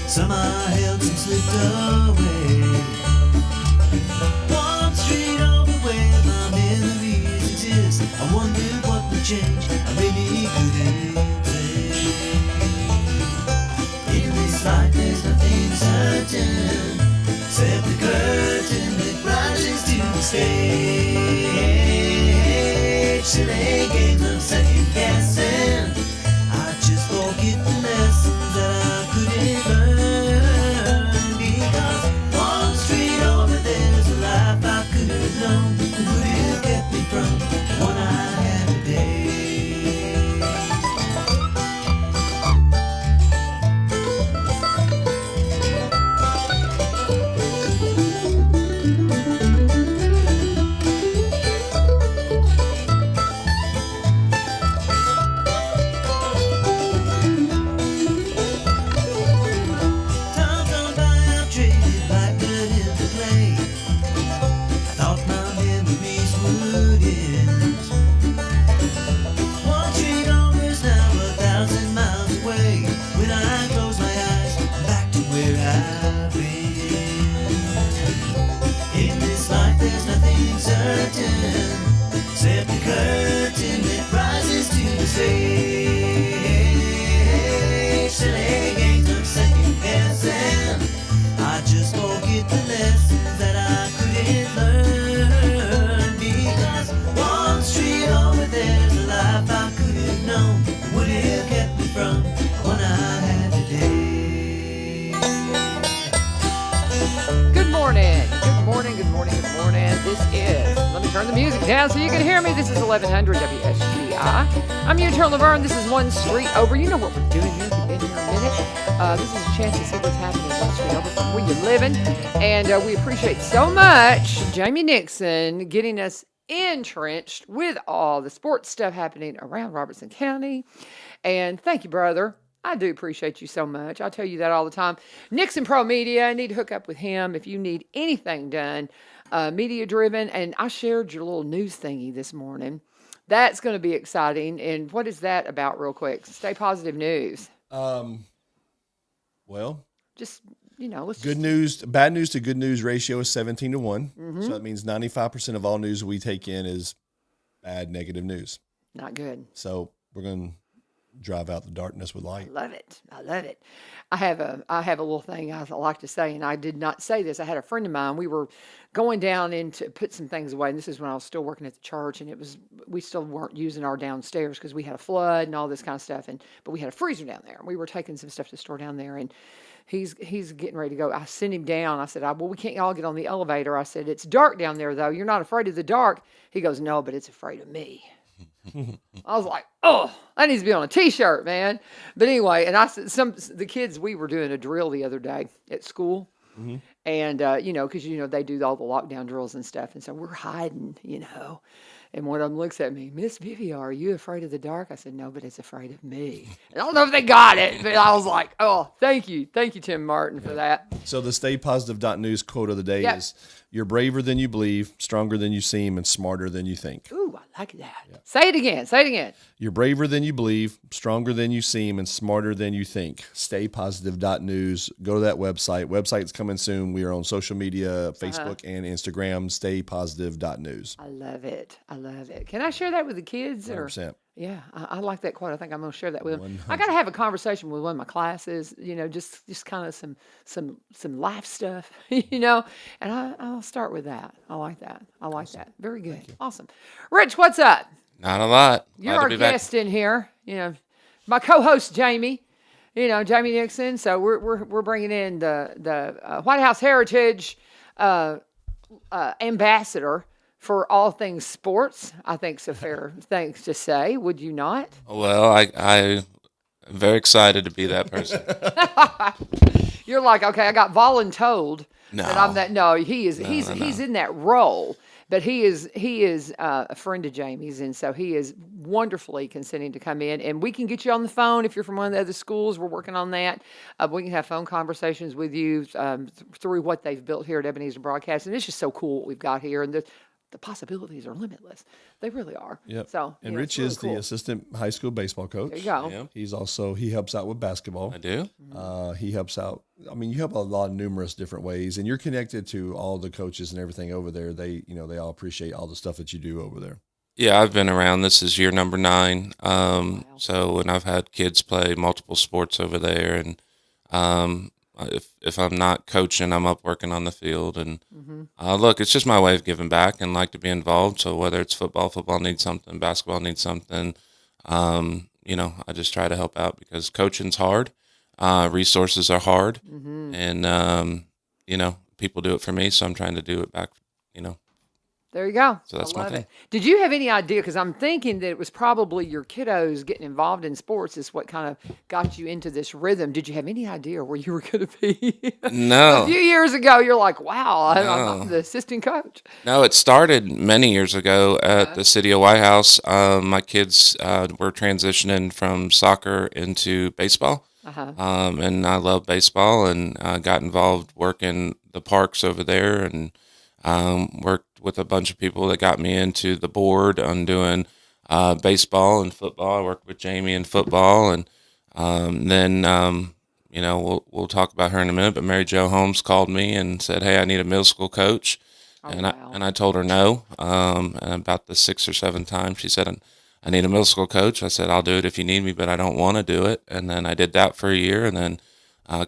Some I held, some slipped away. One street over where my memories exist. I wondered what would change. I really couldn't say. In this life there's nothing certain, except the curtain that rises to the stage. Silly games of second guessing. I just forget the lessons that I couldn't learn. Because one street over there's a life I could have known. It would have kept me from the one I had today. Times gone by, I've traded like blood into clay. I thought my memories would end. One street over is now 1,000 miles away. When I close my eyes, I'm back to where I've been. In this life there's nothing certain, except the curtain that rises to the stage. Silly games of second guessing. I just forget the lessons that I couldn't learn. Because one street over there's a life I could have known. It would have kept me from the one I had today. Good morning. Good morning. Good morning. Good morning. This is, let me turn the music down so you can hear me. This is 1100 WSGI. I'm Utah Laverne. This is One Street Over. You know what we're doing here. You've been here a minute. This is a chance to see what's happening one street over from where you're living. And we appreciate so much Jamie Nixon getting us entrenched with all the sports stuff happening around Robertson County. And thank you, brother. I do appreciate you so much. I tell you that all the time. Nixon Pro Media, I need to hook up with him if you need anything done, media driven. And I shared your little news thingy this morning. That's going to be exciting. And what is that about, real quick? Stay Positive News. Well, Just, let's good just, news, bad news to good news ratio is 17-1. Mm-hmm. So that means 95% of all news we take in is bad, negative news. not good. So we're going to drive out the darkness with I light. love it. I love it. I have a little thing I like to say, and I did not say this. I had a friend of mine. We were going down in to put some things away, and this is when I was still working at the church, and we still weren't using our downstairs because we had a flood and all this kind of stuff, but we had a freezer down there, and we were taking some stuff to the store down there, and he's getting ready to go. I sent him down. I said, well, we can't all get on the elevator. I said, it's dark down there, though. You're not afraid of the dark. He goes, no, but it's afraid of me. I was like, oh, that needs to be on a T-shirt, man. But anyway, and I said, the kids, we were doing a drill the other day at school. Mm-hmm. And, because, they do all the lockdown drills and stuff. And so we're hiding, And one of them looks at me, Miss Vivi, are you afraid of the dark? I said, no, but it's afraid of me. And I don't know if they got it, but I was like, oh, thank you. Thank you, Tim Martin, for that. So the staypositive.news quote of the day Yep. is, you're braver than you believe, stronger than you seem, and smarter than you think. Ooh, I like that. Yep. Say it again. Say it again. You're braver than you believe, stronger than you seem, and smarter than you think. Staypositive.news. Go to that website. Website's coming soon. We are on social media, Facebook and Instagram, staypositive.news. I love it. I love it. Can I share that with the kids? 100%. Yeah, I like that quote. I think I'm going to share that with them. I got to have a conversation with one of my classes, just kind of some life stuff, and I'll start with that. I like that. I like that. Very good. Awesome. Rich, what's up? Not a lot. You're Glad our to be back. guest in here. My co-host Jamie. Jamie Nixon. So we're bringing in the White House Heritage ambassador for all things sports. I think it's a fair thing to say. Would you not? Well, I am very excited to be that person. You're like, okay, I got voluntold No. that I'm that. No, he is. No, he's no. he's in that role. But he is a friend of Jamie's, and so he is wonderfully consenting to come in. And we can get you on the phone if you're from one of the other schools. We're working on that. We can have phone conversations with you through what they've built here at Ebenezer Broadcast. And it's just so cool what we've got here. And the possibilities are limitless. They really are. Yep. So, And yeah, Rich it's really is the cool. assistant high school baseball coach. There you go. Yeah, He helps out with basketball. I do. He helps out. I mean, you help a lot of numerous different ways, and you're connected to all the coaches and everything over there. They all appreciate all the stuff that you do over there. Yeah, I've been around. This is year number 9. And I've had kids play multiple sports over there, and if I'm not coaching, I'm up working on the field. And look, it's just my way of giving back and like to be involved. So whether it's football needs something, basketball needs something. I just try to help out because coaching's hard, resources are hard, and people do it for me, so I'm trying to do it back. There you go. So that's I my love thing. it. Did you have any idea? Because I'm thinking that it was probably your kiddos getting involved in sports is what kind of got you into this rhythm. Did you have any idea where you were going to be? A No, few years ago, you're like, wow, No. I'm the assistant coach. no, it started many years ago at the city of White House. My kids were transitioning from soccer into baseball. And I love baseball and got involved working the parks over there and worked with a bunch of people that got me into the board on doing baseball and football. I worked with Jamie in football, and then we'll talk about her in a minute. But Mary Jo Holmes called me and said, "Hey, I need a middle school coach," Wow. I told her no. And about the 6th or 7th time, she said, "I need a middle school coach." I said, "I'll do it if you need me, but I don't want to do it." And then I did that for a year, and then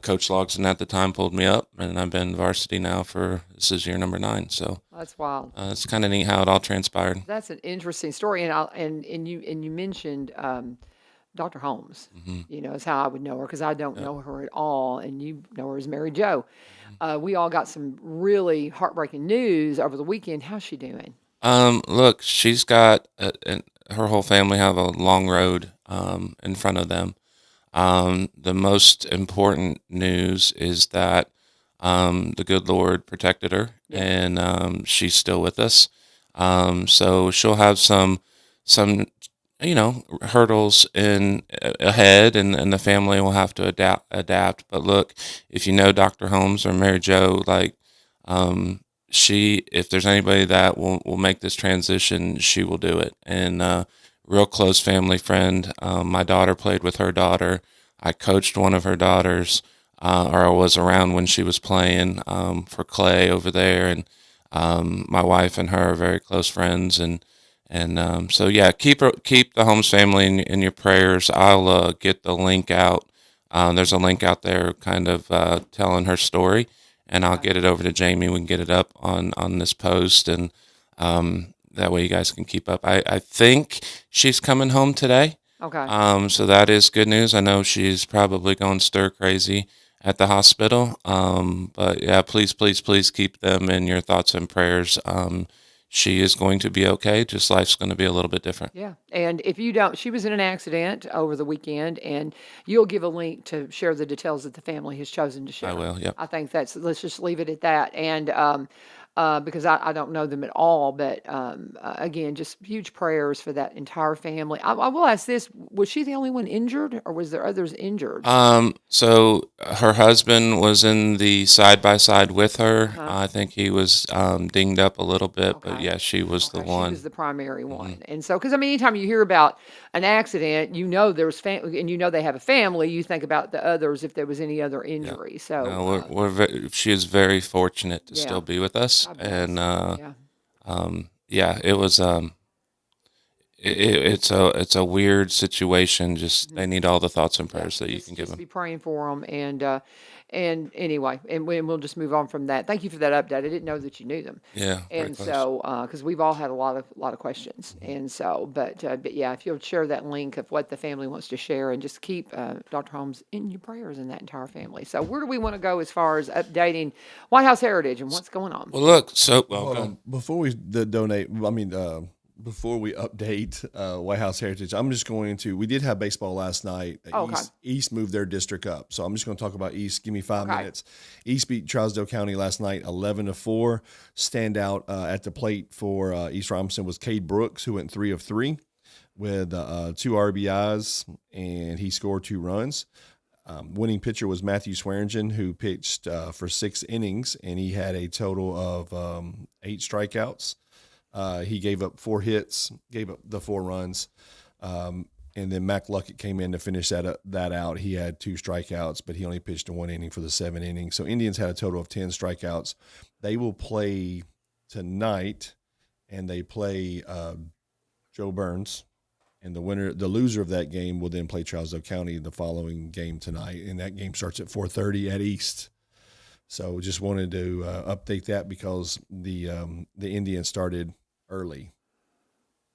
Coach Logson at the time pulled me up, and I've been varsity now this is year number 9. So That's wild. it's kind of neat how it all transpired. That's an interesting story. And you mentioned Dr. Holmes, is how I would know her because I don't know her at all. And you know her as Mary Jo. We all got some really heartbreaking news over the weekend. How's she doing? Look, she's got her whole family have a long road in front of them. The most important news is that the good Lord protected her, and she's still with us. So she'll have some hurdles ahead, and the family will have to adapt. But look, if you know Dr. Holmes or Mary Jo, if there's anybody that will make this transition, she will do it. And real close family friend. My daughter played with her daughter. I coached one of her daughters, or I was around when she was playing for Clay over there. And my wife and her are very close friends. And so yeah, keep the Holmes family in your prayers. I'll get the link out. There's a link out there, kind of telling her story, and I'll get it over to Jamie. We can get it up on this post, and that way you guys can keep up. I think she's coming home today. Okay. So that is good news. I know she's probably going stir crazy at the hospital. But yeah, please keep them in your thoughts and prayers. She is going to be okay. Just life's going to be a little bit different. Yeah. And if you don't, she was in an accident over the weekend, and you'll give a link to share the details that the family has chosen to share. I will. Yep. I think let's just leave it at that. And because I don't know them at all, but again, just huge prayers for that entire family. I will ask this: was she the only one injured, or was there others injured? So her husband was in the side by side with her. I think he was dinged up a little bit, but Okay. yeah, she was the She one. was the primary one. And so, because anytime you hear about an accident, there's family, and they have a family, you think about the others if there was any other injury. So, No, she is very fortunate to still be with us, God bless. and yeah. it was it's a weird situation. Just they need all the thoughts and prayers that you can give Just them. be praying for them, and anyway, and we'll just move on from that. Thank you for that update. I didn't know that you knew them. Yeah, very And close. so, because we've all had a lot of questions, and so, but yeah, if you'll share that link of what the family wants to share, and just keep Dr. Holmes in your prayers and that entire family. So, where do we want to go as far as updating White House Heritage and what's going on? Well, look, Hold on. Before we before we update White House Heritage, I'm just going to. We did have baseball last night. Okay. East moved their district up, so I'm just going to talk about East. Give me 5 Okay. minutes. East beat Trousdale County last night, 11-4. Standout at the plate for East Robinson was Cade Brooks, who went 3 of 3 with 2 RBIs, and he scored 2 runs. Winning pitcher was Matthew Swearingen, who pitched for 6 innings, and he had a total of 8 strikeouts. He gave up 4 hits, gave up the 4 runs. And then Mac Luckett came in to finish that out. He had 2 strikeouts, but he only pitched in 1 inning for the 7 innings. So Indians had a total of 10 strikeouts. They will play tonight, and they play Joe Burns. And the loser of that game will then play Trousdale County the following game tonight, and that game starts at 4:30 at East. So just wanted to update that because the Indians started early.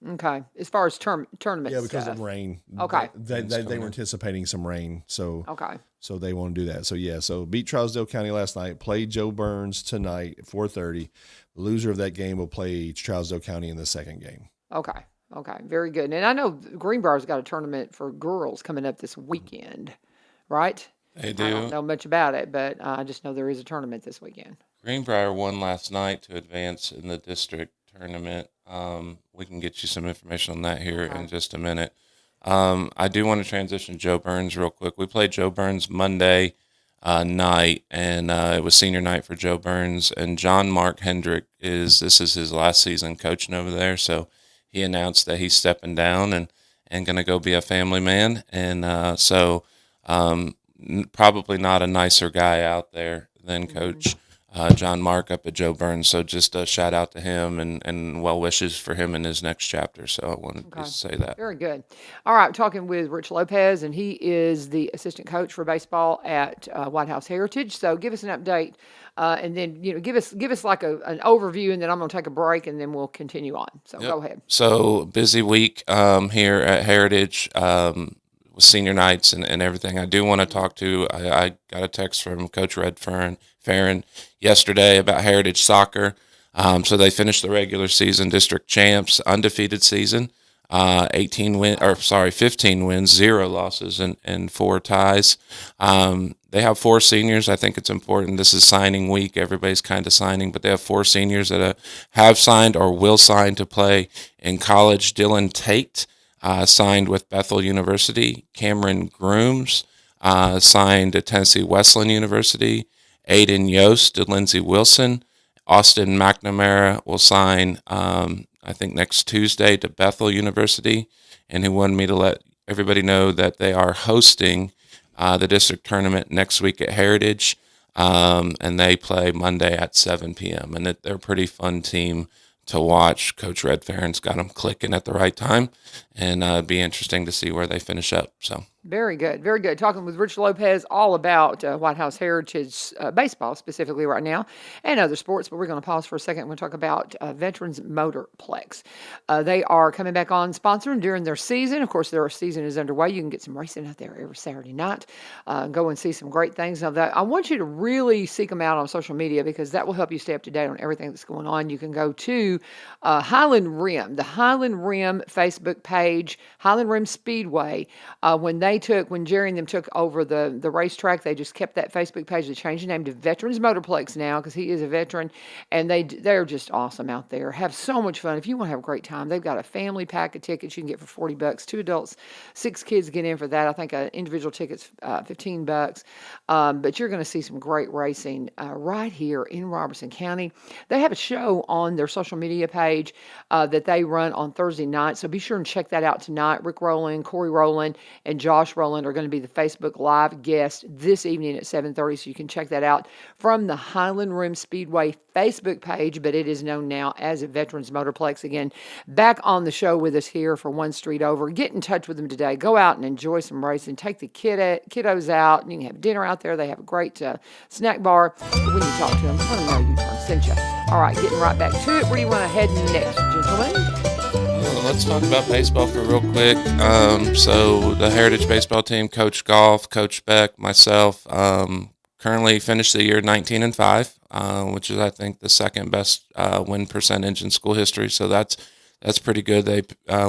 Okay. As far as tournament Yeah, because stuff. of rain. Okay. They were anticipating some rain, so Okay. so they want to do that. So yeah, so beat Trousdale County last night. Played Joe Burns tonight at 4:30. The loser of that game will play Trousdale County in the second game. Okay. Okay. Very good. And I know Greenbrier's got a tournament for girls coming up this weekend, right? They I don't do. know much about it, but I just know there is a tournament this weekend. Greenbrier won last night to advance in the district tournament. We can get you some information on that here in just a minute. I do want to transition Joe Burns real quick. We played Joe Burns Monday night, and it was senior night for Joe Burns. And John Mark Hendrick this is his last season coaching over there, so he announced that he's stepping down and going to go be a family man. And probably not a nicer guy out there than Coach John Mark up at Joe Burns. So just a shout out to him and well wishes for him in his next chapter. So I wanted to say that. Very good. All right, talking with Rich Lopez, and he is the assistant coach for baseball at White House Heritage. So give us an update, and then give us like an overview, and then I'm going to take a break, and then we'll continue on. So Go ahead. So busy week here at Heritage. With senior nights and everything. I do want to talk to, I got a text from Coach Farron yesterday about Heritage Soccer. So they finished the regular season district champs, undefeated season, 15 wins, 0 losses, and 4 ties. They have 4 seniors. I think it's important. This is signing week. Everybody's kind of signing, but they have 4 seniors that have signed or will sign to play in college. Dylan Tate, signed with Bethel University. Cameron Grooms signed at Tennessee Wesleyan University. Aiden Yost to Lindsey Wilson. Austin McNamara will sign, I think, next Tuesday to Bethel University. And he wanted me to let everybody know that they are hosting the district tournament next week at Heritage. And they play Monday at 7 p.m. And they're a pretty fun team to watch. Coach Red Farron's got them clicking at the right time, and it'd be interesting to see where they finish up. So very good, very good. Talking with Rich Lopez all about White House Heritage baseball specifically right now, and other sports. But we're going to pause for a second. We're going to talk about Veterans Motorplex. They are coming back on sponsoring during their season. Of course, their season is underway. You can get some racing out there every Saturday night. Go and see some great things. Now, I want you to really seek them out on social media because that will help you stay up to date on everything that's going on. You can go to Highland Rim, the Highland Rim Facebook page, Highland Rim Speedway. When Jerry and them took over the racetrack, they just kept that Facebook page. They changed the name to Veterans Motorplex now because he is a veteran, and they're just awesome out there. Have so much fun. If you want to have a great time, they've got a family pack of tickets you can get for $40. 2 adults, 6 kids get in for that. I think an individual ticket's $15. But you're going to see some great racing right here in Robertson County. They have a show on their social media page that they run on Thursday night, so be sure and check that out tonight. Rick Rowland, Corey Rowland, and Josh Rowland are going to be the Facebook Live guests this evening at 7:30, so you can check that out from the Highland Rim Speedway Facebook page, but it is known now as a Veterans Motorplex. Again, back on the show with us here for One Street Over. Get in touch with them today. Go out and enjoy some racing. Take the kiddos out, and you can have dinner out there. They have a great snack bar. But when you talk to them, let them know you sent you. All right, getting right back to it. Where do you want to head next, gentlemen? Let's talk about baseball for real quick. So the Heritage baseball team, Coach Golf, Coach Beck, myself, currently finished the year 19-5, which is, I think, the second best win percentage in school history. So that's pretty good.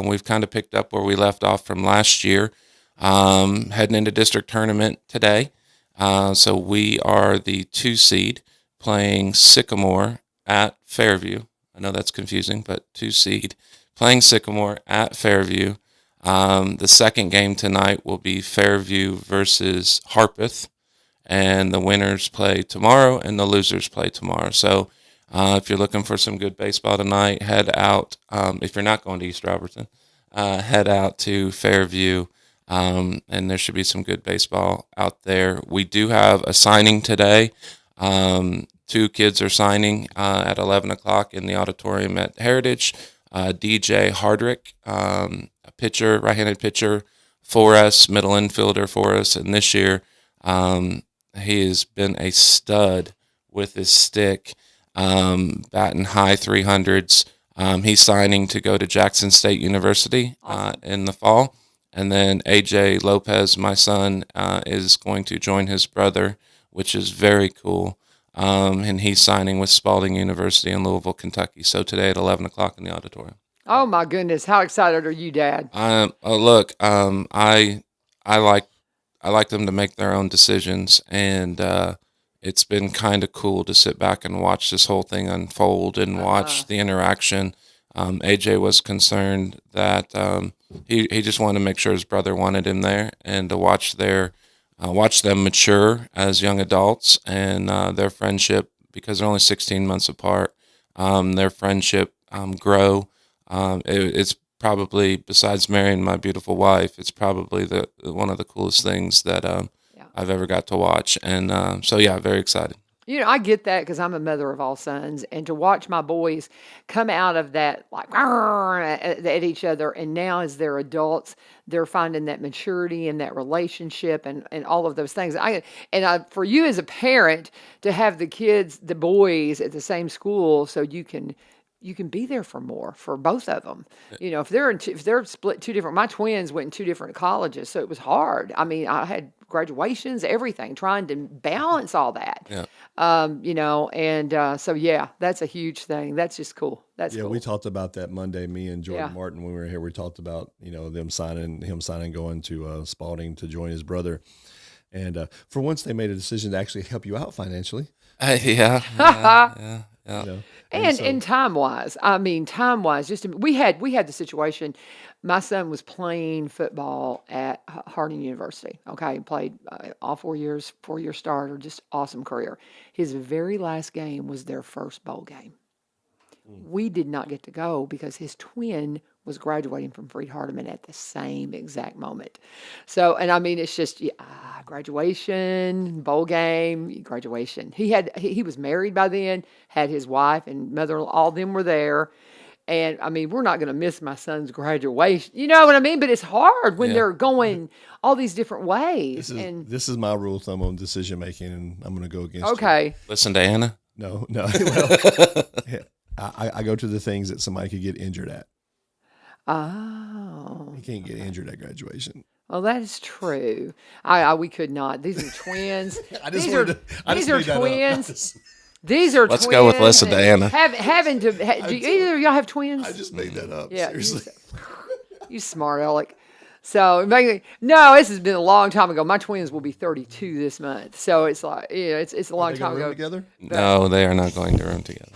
We've kind of picked up where we left off from last year. Heading into district tournament today. So we are the 2 seed playing Sycamore at Fairview. I know that's confusing, but 2 seed playing Sycamore at Fairview. The second game tonight will be Fairview versus Harpeth, and the winners play tomorrow and the losers play tomorrow. So If you're looking for some good baseball tonight, head out. If you're not going to East Robertson, head out to Fairview, and there should be some good baseball out there. We do have a signing today. Two kids are signing at 11 o'clock in the auditorium at Heritage. DJ Hardrick, a pitcher, right-handed pitcher for us, middle infielder for us, and this year he has been a stud with his stick, batting high 300s. He's signing to go to Jackson State University in the fall. And then AJ Lopez, my son, is going to join his brother, which is very cool. And he's signing with Spalding University in Louisville, Kentucky. So today at 11 o'clock in the auditorium. Oh my goodness, how excited are you, Dad? Look, I like them to make their own decisions, and it's been kind of cool to sit back and watch this whole thing unfold and watch the interaction. AJ was concerned that he just wanted to make sure his brother wanted him there, and to watch them mature as young adults, and their friendship, because they're only 16 months apart, their friendship grow. It's probably, besides marrying my beautiful wife, it's probably one of the coolest things that I've ever got to watch, and so yeah, very excited. You know, I get that because I'm a mother of all sons, and to watch my boys come out of that like at each other, and now as they're adults, they're finding that maturity and that relationship and all of those things. For you as a parent to have the boys at the same school, so you can be there for both of them. You know, if they're split two different, my twins went in two different colleges, so it was hard. I mean, I had graduations, everything, trying to balance all that. Yeah. You know, and so yeah, that's a huge thing. That's just cool. That's cool. We talked about that Monday. Me and Jordan Yeah. Martin, when we were here, we talked about him signing, going to Spalding to join his brother, and for once they made a decision to actually help you out financially. Yeah. And time wise, we had the situation. My son was playing football at Harding University. Okay, played all 4 years, 4-year starter, just awesome career. His very last game was their first bowl game. We did not get to go because his twin was graduating from Freed-Hardeman at the same exact moment. So, and I mean, it's just graduation, bowl game, graduation. He was married by then, had his wife and mother, all of them were there. And I mean, we're not going to miss my son's graduation. You know what I mean? But it's hard when they're going all these different ways. This is my rule of thumb on decision making, and I'm going to go against okay. you. Listen to Anna. No. Well, I go to the things that somebody could get injured at. Oh. You can't get injured at graduation. Well, that is true. We could not. These are twins. These are twins. These are Let's twins. go with listen to Anna. Do either of y'all have twins? I just made that up. Yeah, Seriously. You smart aleck. So, no, this has been a long time ago. My twins will be 32 this month. So it's like, it's a long They time go ago. together? No, they are not going to room together.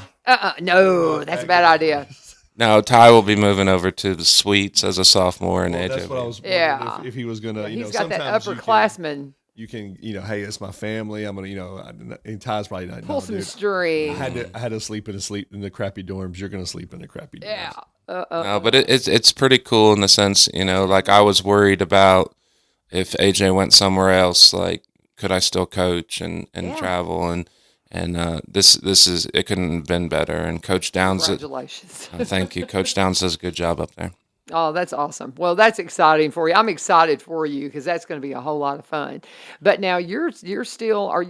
No, that's a bad idea. No, Ty will be moving over to the suites as a sophomore, and AJ. That's what I was wondering. Yeah. If he was going to, He's got that sometimes upperclassman. you can, hey, it's my family. I'm going to, and Ty's probably not. Pull no, some dude. string. I had to sleep in the crappy dorms. You're going to sleep in the crappy dorms. Yeah. No, but it's pretty cool in the sense, like I was worried about if AJ went somewhere else, like could I still coach and travel and this is it couldn't have been better. And Coach Downs, Congratulations. thank you, Coach Downs does a good job up there. Oh, that's awesome. Well, that's exciting for you. I'm excited for you because that's going to be a whole lot of fun. But now you're still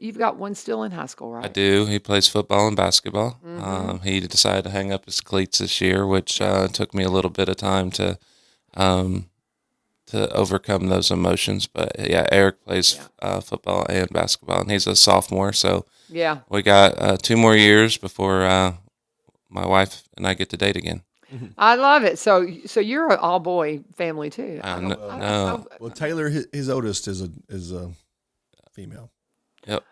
you've got one still in high school, right? I do. He plays football and basketball. Mm-hmm. He decided to hang up his cleats this year, which took me a little bit of time to overcome those emotions. But yeah, Eric plays football and basketball, and he's a sophomore. So Yeah. we got 2 more years before my wife and I get to date again. I love it. So you're an all boy family too. No. Well, Taylor, his oldest is a female. Yep.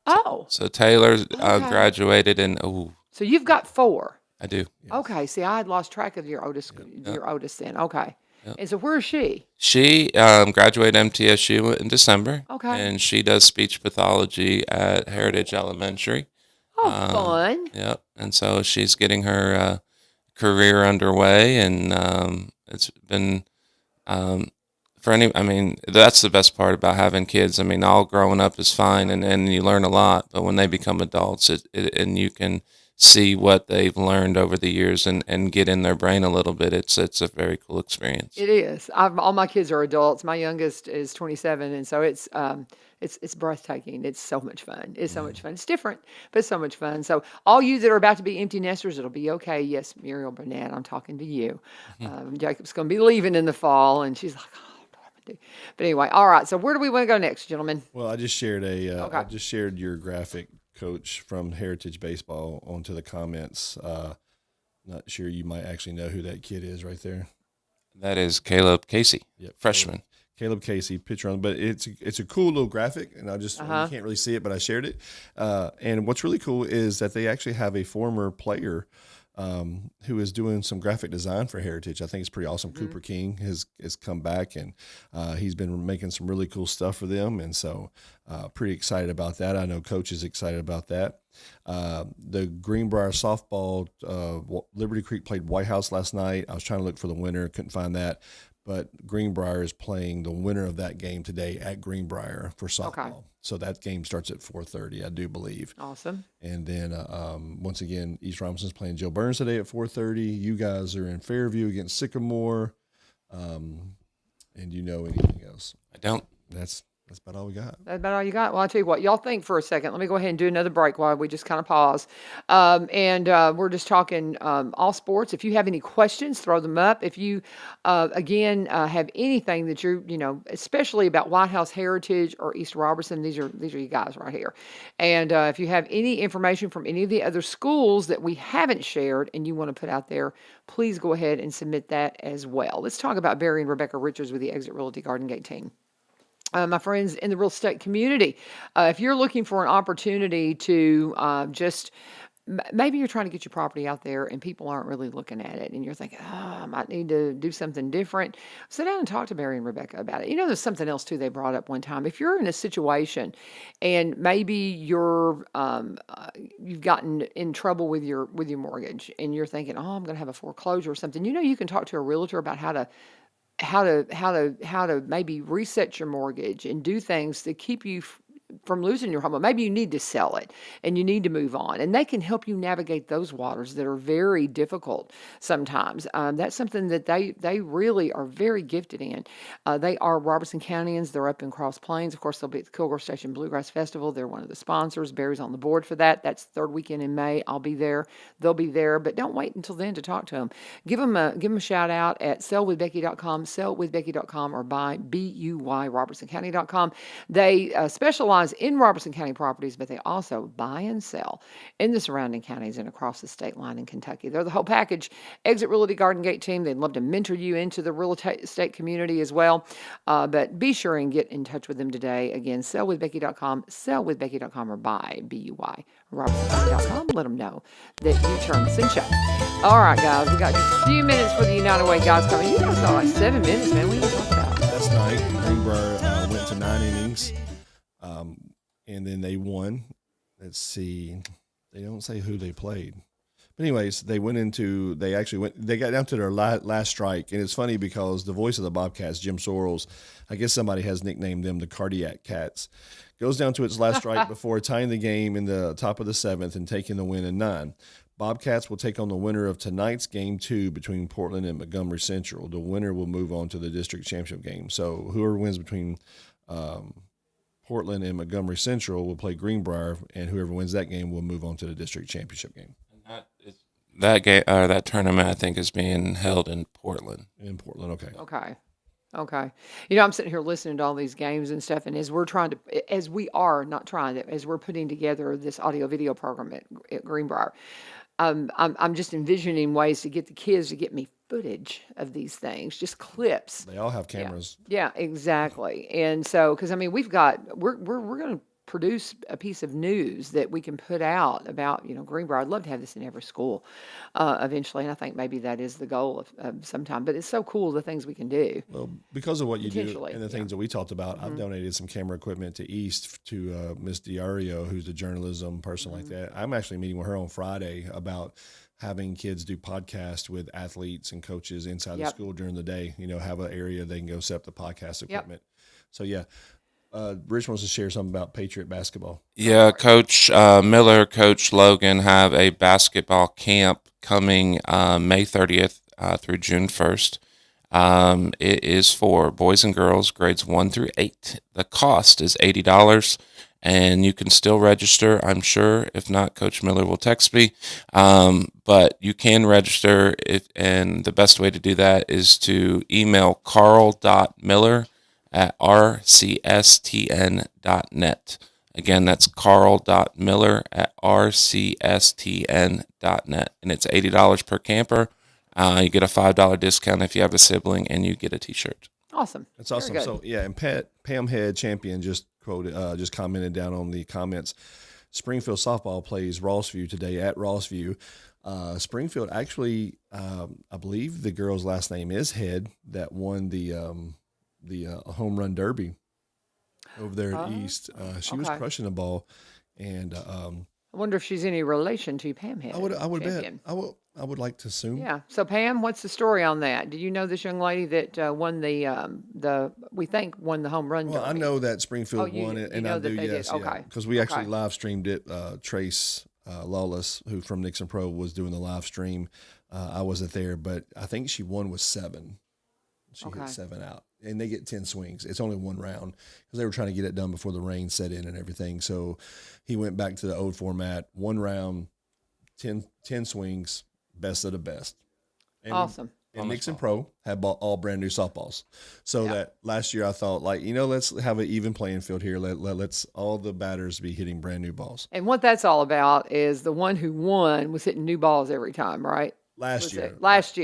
Oh. So Taylor graduated in. Oh, So you've got 4. I do. Okay. See, I had lost track of your oldest then. Okay. Yep. And so where is she? She graduated MTSU in December. Okay. And she does speech pathology at Heritage Elementary. Oh, fun. Yep. And so she's getting her career underway, and it's been for any. I mean, that's the best part about having kids. I mean, all growing up is fine, and you learn a lot, but when they become adults, and you can see what they've learned over the years and get in their brain a little bit. It's a very cool experience. It is. All my kids are adults. My youngest is 27, and so it's breathtaking. It's so much fun. It's so much fun. It's different, but it's so much fun. So all you that are about to be empty nesters, it'll be okay. Yes, Muriel Burnett, I'm talking to you. Jacob's going to be leaving in the fall, and she's like, oh, what do I want to do? But anyway, all right. So where do we want to go next, gentlemen? Well, I just shared Okay. I just shared your graphic, Coach, from Heritage Baseball onto the comments. Not sure you might actually know who that kid is right there. That is Caleb Casey, Yep. freshman. Caleb Casey, picture on, but it's a cool little graphic, and you can't really see it, but I shared it. And what's really cool is that they actually have a former player who is doing some graphic design for Heritage. I think it's pretty awesome. Cooper King has come back, and he's been making some really cool stuff for them, and so pretty excited about that. I know Coach is excited about that. The Greenbrier softball, Liberty Creek played White House last night. I was trying to look for the winner, couldn't find that. But Greenbrier is playing the winner of that game today at Greenbrier for softball. Okay. So that game starts at 4:30, I do believe. Awesome. And then once again, East Robinson's playing Joe Burns today at 4:30. You guys are in Fairview against Sycamore. And you know anything else? I don't. That's about all we got. That's about all you got? Well, I'll tell you what, y'all think for a second. Let me go ahead and do another break while we just kind of pause. We're just talking all sports. If you have any questions, throw them up. If you, again, have anything that you're, especially about White House Heritage or East Robertson, these are you guys right here. And if you have any information from any of the other schools that we haven't shared and you want to put out there, please go ahead and submit that as well. Let's talk about Barry and Rebecca Richards with the Exit Realty Garden Gate team. My friends in the real estate community, if you're looking for an opportunity to maybe you're trying to get your property out there and people aren't really looking at it and you're thinking, I might need to do something different, sit down and talk to Barry and Rebecca about it. There's something else too they brought up one time. If you're in a situation and maybe you've gotten in trouble with your mortgage and you're thinking, I'm going to have a foreclosure or something, you can talk to a realtor about how to maybe reset your mortgage and do things to keep you from losing your home. But maybe you need to sell it and you need to move on, and they can help you navigate those waters that are very difficult sometimes. That's something that they really are very gifted in. They are Robertson Countyans. They're up in Cross Plains. Of course, they'll be at the Kilgore Station Bluegrass Festival. They're one of the sponsors. Barry's on the board for that. That's third weekend in May. I'll be there. They'll be there, but don't wait until then to talk to them. Give them a shout out at sellwithbecky.com, or by BUYRobertsonCounty.com. They specialize in Robertson County properties, but they also buy and sell in the surrounding counties and across the state line in Kentucky. They're the whole package. Exit Realty Garden Gate team. They'd love to mentor you into the real estate community as well. But be sure and get in touch with them today. Again, sellwithbecky.com, or by BUYRobertsonCounty.com. Let them know that you turned the cinch up. All right, guys, we got just a few minutes for the United Way guys coming. You guys got like 7 minutes, man. What are you talking about? Last night, Greenbrier went to 9 innings. And then they won. Let's see. They don't say who they played. But anyways, they got down to their last strike. And it's funny because the voice of the Bobcats, Jim Sorrells, I guess somebody has nicknamed them the Cardiac Cats, goes down to its last strike before tying the game in the top of the 7th and taking the win in 9. Bobcats will take on the winner of tonight's Game 2 between Portland and Montgomery Central. The winner will move on to the district championship game. So whoever wins between Portland and Montgomery Central will play Greenbrier, and whoever wins that game will move on to the district championship game. That game, that tournament, I think, is being held in Portland. In Portland, okay. Okay. I'm sitting here listening to all these games and stuff, and as we're putting together this audio video program at Greenbrier, I'm just envisioning ways to get the kids to get me footage of these things, just clips. They all have cameras. Yeah, exactly. And so, because we're going to produce a piece of news that we can put out about, Greenbrier. I'd love to have this in every school eventually, and I think maybe that is the goal of some time. But it's so cool the things we can do. Well, because of what you do Potentially, and the things that we talked about, I've donated some camera equipment to East to Miss Diario, who's a journalism person like that. I'm actually meeting with her on Friday about having kids do podcasts with athletes and coaches inside the school during the day. Have an area they can go set up the podcast equipment. So yeah. Rich wants to share something about Patriot basketball. Yeah, Coach Miller, Coach Logan have a basketball camp coming May 30th through June 1st. It is for boys and girls, grades 1 through 8. The cost is $80, and you can still register, I'm sure. If not, Coach Miller will text me. But you can register, and the best way to do that is to email carl.miller@rcstn.net. Again, that's carl.miller@rcstn.net. And it's $80 per camper. You get a $5 discount if you have a sibling, and you get a T-shirt. Awesome. That's awesome. So yeah, and Pam Head Champion just commented down on the comments. Springfield softball plays Rossview today at Rossview. Springfield actually, I believe the girl's last name is Head that won the home run derby over there at East. She was crushing the ball, and I wonder if she's any relation to Pam Head. I would bet. I would like to assume. Yeah. So Pam, what's the story on that? Do you know this young lady that won the home run? Well, derby? I know that Springfield won it, and I do. Yes, did. Okay. Because we actually live streamed it. Trace Lawless, who from Nixon Pro, was doing the live stream. I wasn't there, but I think she won with 7. She hit 7 out, and they get 10 swings. It's only one round because they were trying to get it done before the rain set in and everything. So he went back to the old format, 1 round, 10 swings, best of the best. And, awesome. And Nixon Pro had bought all brand new softballs. So that last year I thought, let's have an even playing field here. Let's all the batters be hitting brand new balls. And what that's all about is the one who won was hitting new balls every time, right? Last year. Yes. Last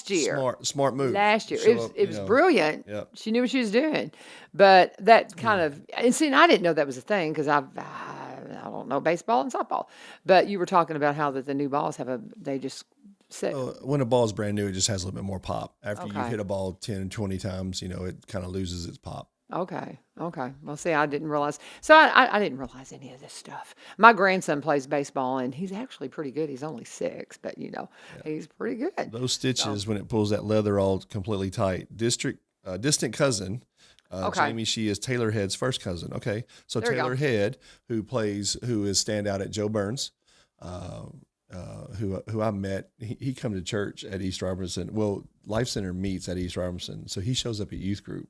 year. Smart move. Last year. It was brilliant. Yep. She knew what she was doing. But that kind of, and see, and I didn't know that was a thing because I don't know baseball and softball. But you were talking about how that the new balls they just sit. When a ball is brand new, it just has a little bit more pop. After you hit a ball 10, 20 times, it kind of loses its pop. Okay. Well, see, I didn't realize. So I didn't realize any of this stuff. My grandson plays baseball, and he's actually pretty good. He's only 6, but, he's pretty good. Those stitches, when it pulls that leather all completely tight. Distant cousin, Jamie, she is Taylor Head's first cousin. Okay. So there Taylor Head, who is standout at Joe Burns, who I met, he come to church at East Robertson. Well, Life Center meets at East Robertson, so he shows up at youth group,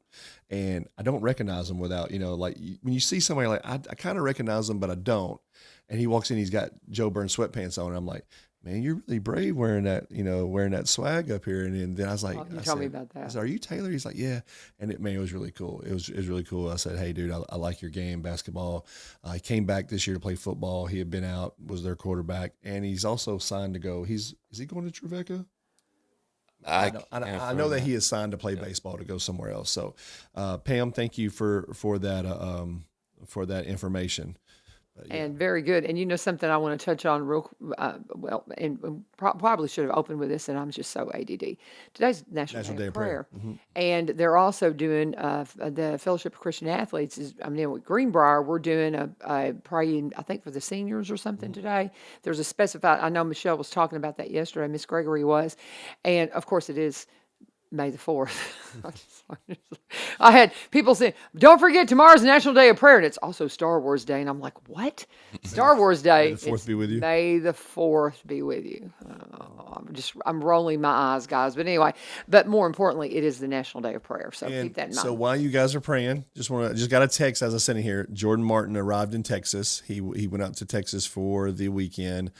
and I don't recognize him without, when you see somebody I kind of recognize him, but I don't. And he walks in, he's got Joe Burns sweatpants on, and I'm like, man, you're really brave wearing that swag up here. And then I was like, tell me about that. I said, are you Taylor? He's like, yeah. And it was really cool. It was really cool. I said, hey, dude, I like your game, basketball. He came back this year to play football. He had been out, was their quarterback, and he's also signed to go. Is he going to Trevecca? I know that he is signed to play baseball to go somewhere else. So, Pam, thank you for that information. And very good. And something I want to touch on probably should have opened with this, and I'm just so ADD. Today's National Day of Prayer. Mm-hmm. And they're also doing the Fellowship of Christian Athletes. With Greenbrier, we're doing a praying, I think, for the seniors or something today. There's a specified, I know Michelle was talking about that yesterday, Miss Gregory was. And, of course, it is May the 4th. I had people saying, don't forget tomorrow's National Day of Prayer, and it's also Star Wars Day. And I'm like, what? Star Wars Day. May the 4th be with you. May the 4th be with you. I'm rolling my eyes, guys. But anyway, but more importantly, it is the National Day of Prayer. So keep that in mind. So while you guys are praying, just got a text as I was sitting here. Jordan Martin arrived in Texas. He went out to Texas for the weekend,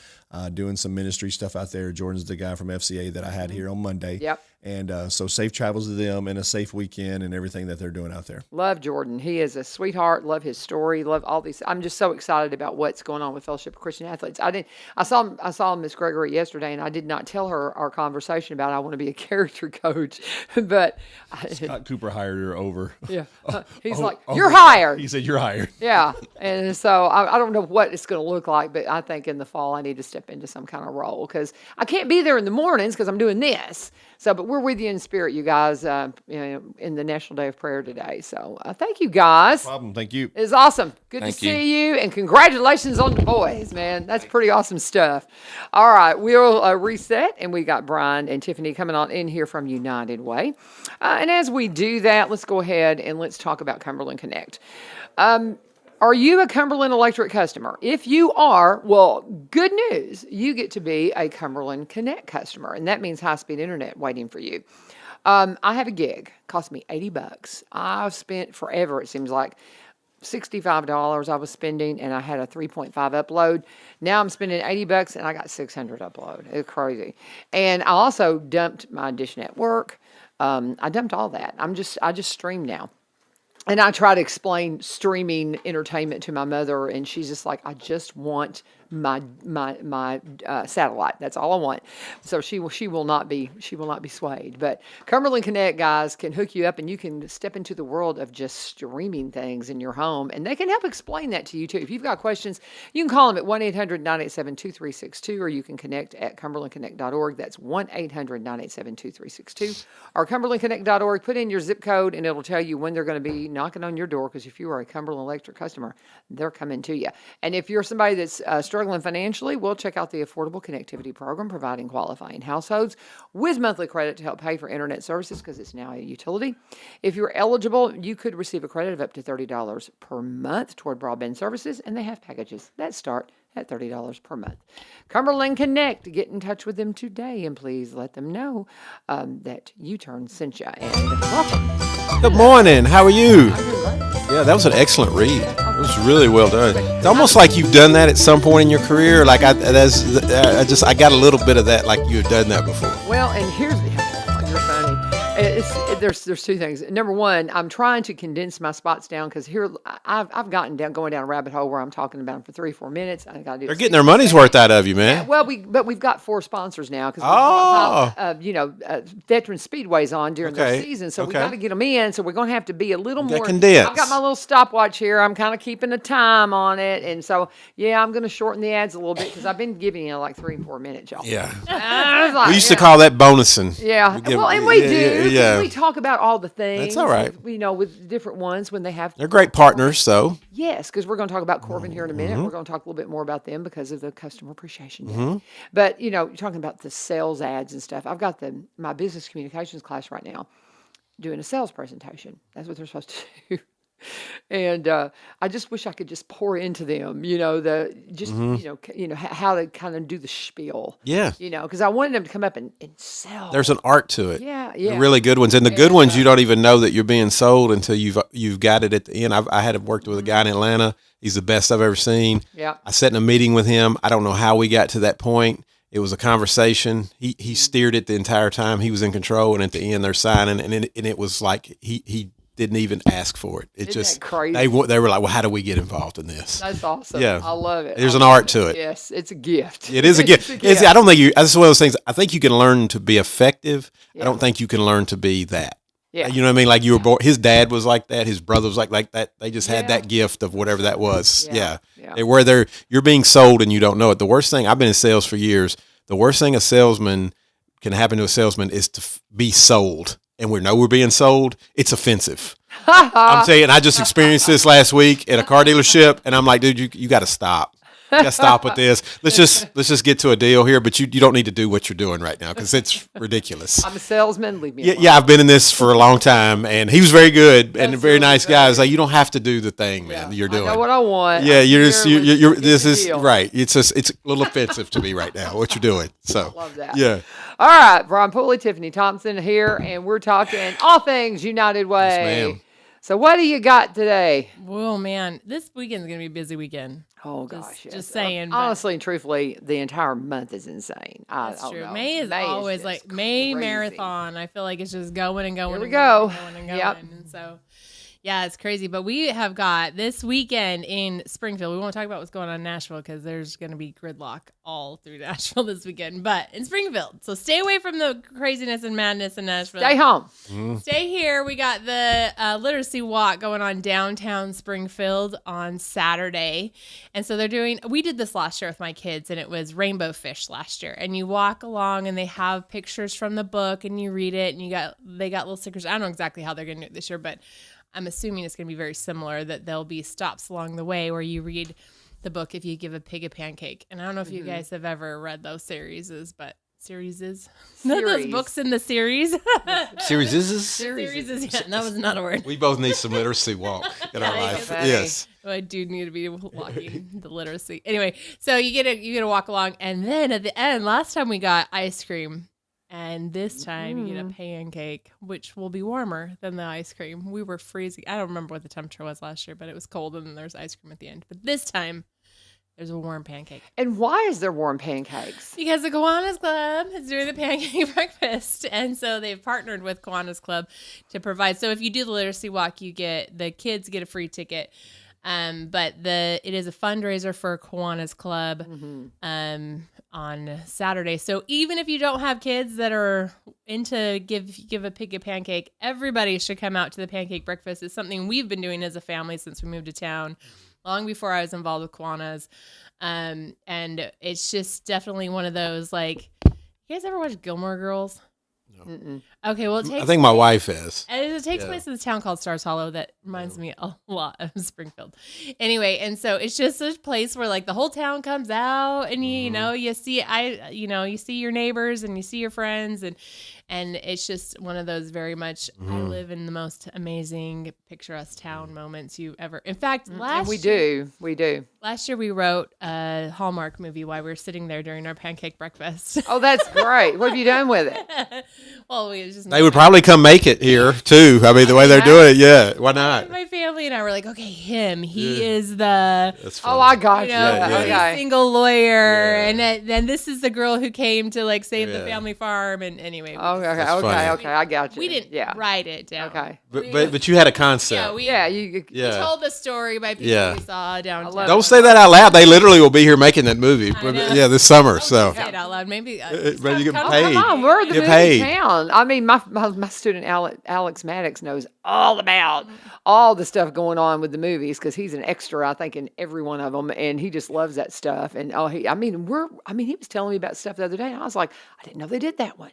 doing some ministry stuff out there. Jordan's the guy from FCA that I had here on Monday. Yep. And so safe travels to them and a safe weekend and everything that they're doing out there. Love Jordan. He is a sweetheart. Love his story. Love all these. I'm just so excited about what's going on with Fellowship of Christian Athletes. I saw Miss Gregory yesterday, and I did not tell her our conversation about I want to be a character coach, but Scott Cooper hired her over. Yeah, he's like, you're hired. He said, you're hired. Yeah, and so I don't know what it's going to look like, but I think in the fall I need to step into some kind of role because I can't be there in the mornings because I'm doing this. So, but we're with you in spirit, you guys, in the National Day of Prayer today. So, thank you, guys. No problem. Thank you. It's awesome. Good Thank to you. see you, and congratulations on the boys, man. That's pretty awesome stuff. All right, we'll reset, and we got Brian and Tiffany coming on in here from United Way. And as we do that, let's go ahead and let's talk about Cumberland Connect. Are you a Cumberland Electric customer? If you are, well, good news. You get to be a Cumberland Connect customer, and that means high-speed internet waiting for you. I have a gig. Cost me $80. I've spent forever, it seems like, $65 I was spending, and I had a 3.5 upload. Now I'm spending $80, and I got 600 upload. It's crazy. And I also dumped my Dish Network. I dumped all that. I just stream now. And I try to explain streaming entertainment to my mother, and she's just like, I just want my satellite. That's all I want. So she will not be swayed. But Cumberland Connect guys can hook you up, and you can step into the world of just streaming things in your home, and they can help explain that to you too. If you've got questions, you can call them at 1-800-987-2362, or you can connect at cumberlandconnect.org. That's 1-800-987-2362, or cumberlandconnect.org. Put in your zip code, and it'll tell you when they're going to be knocking on your door. Because if you are a Cumberland Electric customer, they're coming to you. And if you're somebody that's struggling financially, we'll check out the Affordable Connectivity Program, providing qualifying households with monthly credit to help pay for internet services because it's now a utility. If you're eligible, you could receive a credit of up to $30 per month toward broadband services, and they have packages that start at $30 per month. Cumberland Connect, get in touch with them today, and please let them know that U-Turn sent you. And welcome. Good morning. How are you? Yeah, that was an excellent read. It was really well done. It's almost like you've done that at some point in your career. Like I got a little bit of that, like you had done that before. Well, and here's the you're funny. There's two things. Number one, I'm trying to condense my spots down because here I've gotten going down a rabbit hole where I'm talking about them for 3-4 minutes. I got to do. They're getting their money's worth out of you, man. Well, we've got 4 sponsors now because Veteran Speedway's on during their season, so we got to get them in. So we're going to have to be a little more condensed. I've got my little stopwatch here. I'm kind of keeping the time on it, and so I'm going to shorten the ads a little bit because I've been giving you like 3 and 4 minutes, y'all. Yeah. Like, We used to call that bonusing. Yeah. And we do. We talk about all the things. That's all right. With different ones when they have. They're great partners, so. Yes, because we're going to talk about Corbin here in a minute. We're going to talk a little bit more about them because of the Customer Appreciation Day. But, you're talking about the sales ads and stuff. I've got my business communications class right now doing a sales presentation. That's what they're supposed to do. And I just wish I could just pour into them, how to kind of do the spiel. Yeah. Because I wanted them to come up and sell. There's an art to it. Yeah. The really good ones. And the good ones, you don't even know that you're being sold until you've got it at the end. I had worked with a guy in Atlanta. He's the best I've ever seen. Yeah. I sat in a meeting with him. I don't know how we got to that point. It was a conversation. He steered it the entire time. He was in control. And at the end, they're signing. And it was like he didn't even ask for it. Isn't that crazy? They were like, well, how do we get involved in this? That's awesome. Yeah. I love it. There's an art to it. Yes, it's a gift. It is a gift. I don't think that's one of those things. I think you can learn to be effective. Yeah. I don't think you can learn to be that. Yeah. You know what I mean? Like you were born, his dad was like that. His brother was like that. They just had that gift of whatever that was. Yeah. You're being sold and you don't know it. The worst thing, I've been in sales for years. The worst thing a salesman can happen to a salesman is to be sold. And we know we're being sold. It's offensive. I'm saying, I just experienced this last week at a car dealership, and I'm like, dude, you got to stop. You got to stop with this. Let's just get to a deal here, but you don't need to do what you're doing right now because it's ridiculous. I'm a salesman. Leave me alone. Yeah, I've been in this for a long time, and he was very good and a very nice guy. I was like, you don't have to do the thing, man, that you're doing. I know what I want. Yeah, this is right. It's a little offensive to me right now, what you're doing. So, love that. Yeah. All right, Brian Pulley, Tiffany Thomson here, and we're talking all things United Way. Yes, ma'am. So what do you got today? Well, man, this weekend's going to be a busy weekend. Oh gosh, yes. Just saying. but Honestly and truthfully, the entire month is insane. That's don't true. know. May is always just like May crazy. marathon. I feel like it's just going and going Here we and go. going and going and going. Yep. And so, yeah, it's crazy. But we have got this weekend in Springfield. We won't talk about what's going on in Nashville because there's going to be gridlock all through Nashville this weekend. But in Springfield, so stay away from the craziness and madness in Nashville. Stay home. Stay here. We got the literacy walk going on downtown Springfield on Saturday. And so we did this last year with my kids, and it was rainbow fish last year. And you walk along and they have pictures from the book and you read it and they got little stickers. I don't know exactly how they're going to do it this year, but I'm assuming it's going to be very similar, that there'll be stops along the way where you read the book If You Give a Pig a Pancake. And I don't know if you guys have ever read those series. Not those books in the series. Series Yeah, that was not a word. We both need some literacy walk in our life. funny. Yes. I do need to be walking the literacy. Anyway, so you get to walk along, and then at the end, last time we got ice cream, and this time you get a pancake, which will be warmer than the ice cream. We were freezing. I don't remember what the temperature was last year, but it was cold, and then there's ice cream at the end. But this time, there's a warm pancake. And why is there warm pancakes? Because the Kiwanis Club is doing the pancake breakfast. And so they've partnered with Kiwanis Club to provide. So if you do the literacy walk, the kids get a free ticket. But it is a fundraiser for Kiwanis Club on Saturday. So even if you don't have kids that are into give a pig a pancake, everybody should come out to the pancake breakfast. It's something we've been doing as a family since we moved to town, long before I was involved with Kiwanis. And it's just definitely one of those, like, you guys ever watch Gilmore Girls? Mm-mm. Okay, well, I think my wife has. And it takes place in this town called Stars Hollow that reminds me a lot of Springfield. Anyway, and so it's just a place where like the whole town comes out, and you see your neighbors and you see your friends, and it's just one of those very much I live in the most amazing picturesque town moments you ever. In fact, We do. last year we wrote a Hallmark movie while we were sitting there during our pancake breakfast. Oh, that's great. What have you done with it? Well, we just They would probably come make it here too. I mean, the way they're doing it, yeah. Why not? my family and I were like, okay, he is the That's funny. Oh, I got you. really Okay. single lawyer, Yeah. and then this is the girl who came to like save the family farm, and anyway, Okay, That's funny. I got you. we didn't Yeah. write it down. Okay. But you had a concept. We Yeah. told the story by people Yeah. we saw downtown. love Don't say that out loud. They literally will be here making that movie. I know. Yeah, this summer. So Say it out loud, maybe. Maybe you get Come paid. Come on, we're the Get movie paid. town. I mean, my student Alex Maddox knows all about all the stuff going on with the movies because he's an extra, I think, in every one of them, and he just loves that stuff. And he was telling me about stuff the other day, and I was like, I didn't know they did that one.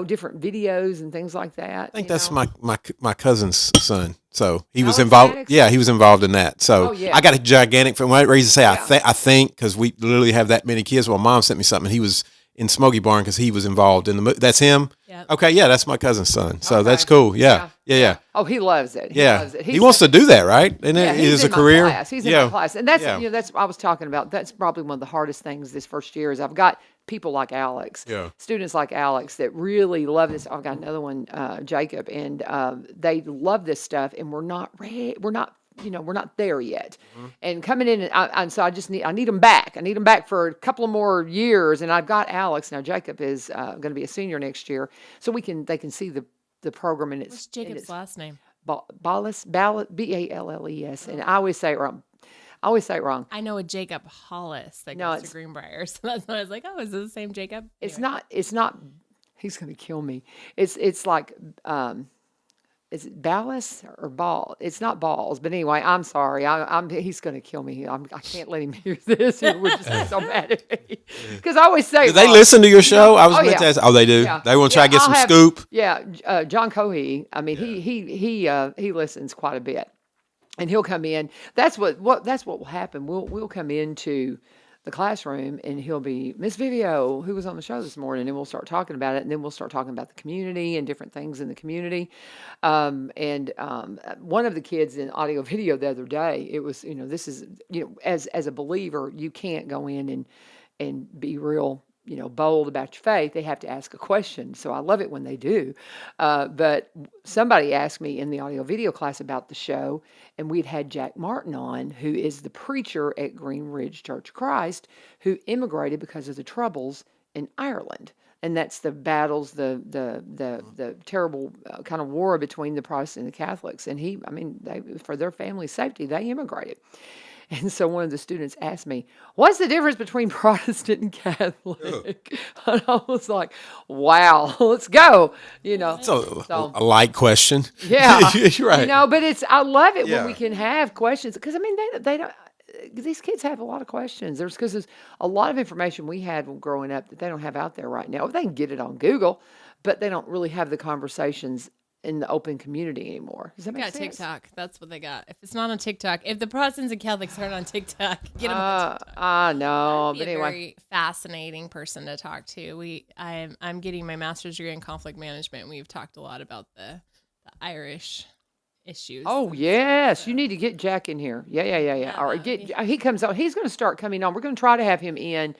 Different videos and things like that. I think that's my cousin's son. So he was Alex involved. Maddox? Yeah, he was involved in that. So Oh, yeah. I got a gigantic. For one reason to say Yeah. I think because we literally have that many kids. Well, mom sent me something. He was in Smoky Barn because he was involved in the movie. That's him. Yeah. Okay, yeah, that's my cousin's son. So Okay. that's cool. Yeah. Oh, he loves it. He Yeah. loves it. He wants to do that, right? And Yeah, it he's is a in my career. class. He's in my class, and that's that's what I was talking about. That's probably one of the hardest things this first year is I've got people like Alex, students like Alex that really love this. I've got another one, Jacob, and they love this stuff, and we're not ready. We're not there yet. And coming in, and so I need them back. I need them back for a couple of more years, and I've got Alex now. Jacob is going to be a senior next year, so they can see the program and What's Jacob's last name? Balles, Balles, and I always say it wrong. I know a Jacob Hollis that goes to Greenbrier, so that's why I was like, oh, is it the same Jacob? It's not. He's going to kill me. It's like, is it Ballas or Ball? It's not Balls, but anyway, I'm sorry. He's going to kill me. I can't let him hear this. He would just be so mad at me because I always say. Do they listen to your show? I was meant to ask. Oh, they do. Yeah. They want to try to get some scoop. Yeah, John Cohey. I mean, he listens quite a bit, and he'll come in. That's what will happen. We'll come into the classroom, and he'll be Miss Vivio, who was on the show this morning, and we'll start talking about it, and then we'll start talking about the community and different things in the community. One of the kids in audio video the other day, it was, this is, as a believer, you can't go in and be real bold about your faith, they have to ask a question. So I love it when they do. But somebody asked me in the audio video class about the show, and we'd had Jack Martin on, who is the preacher at Green Ridge Church of Christ, who immigrated because of the Troubles in Ireland. And that's the battles, the terrible kind of war between the Protestants and the Catholics. And for their family's safety, they immigrated. And so one of the students asked me, what's the difference between Protestant and Catholic? And I was like, wow, let's go. It's a light question. Yeah. You're right. But I love it Yeah. when we can have questions. Because, they don't, these kids have a lot of questions. Because there's a lot of information we had growing up that they don't have out there right now. They can get it on Google, but they don't really have the conversations in the open community anymore. Does that make sense? TikTok. That's what they got. If it's not on TikTok, if the Protestants and Catholics aren't on TikTok, get them on TikTok. I know, Be but a anyway. very fascinating person to talk to. I'm getting my master's degree in conflict management. We've talked a lot about the Irish issues. Oh yes, you need to get Jack in here. Yeah. All right, he comes on. He's going to start coming on. We're going to try to have him in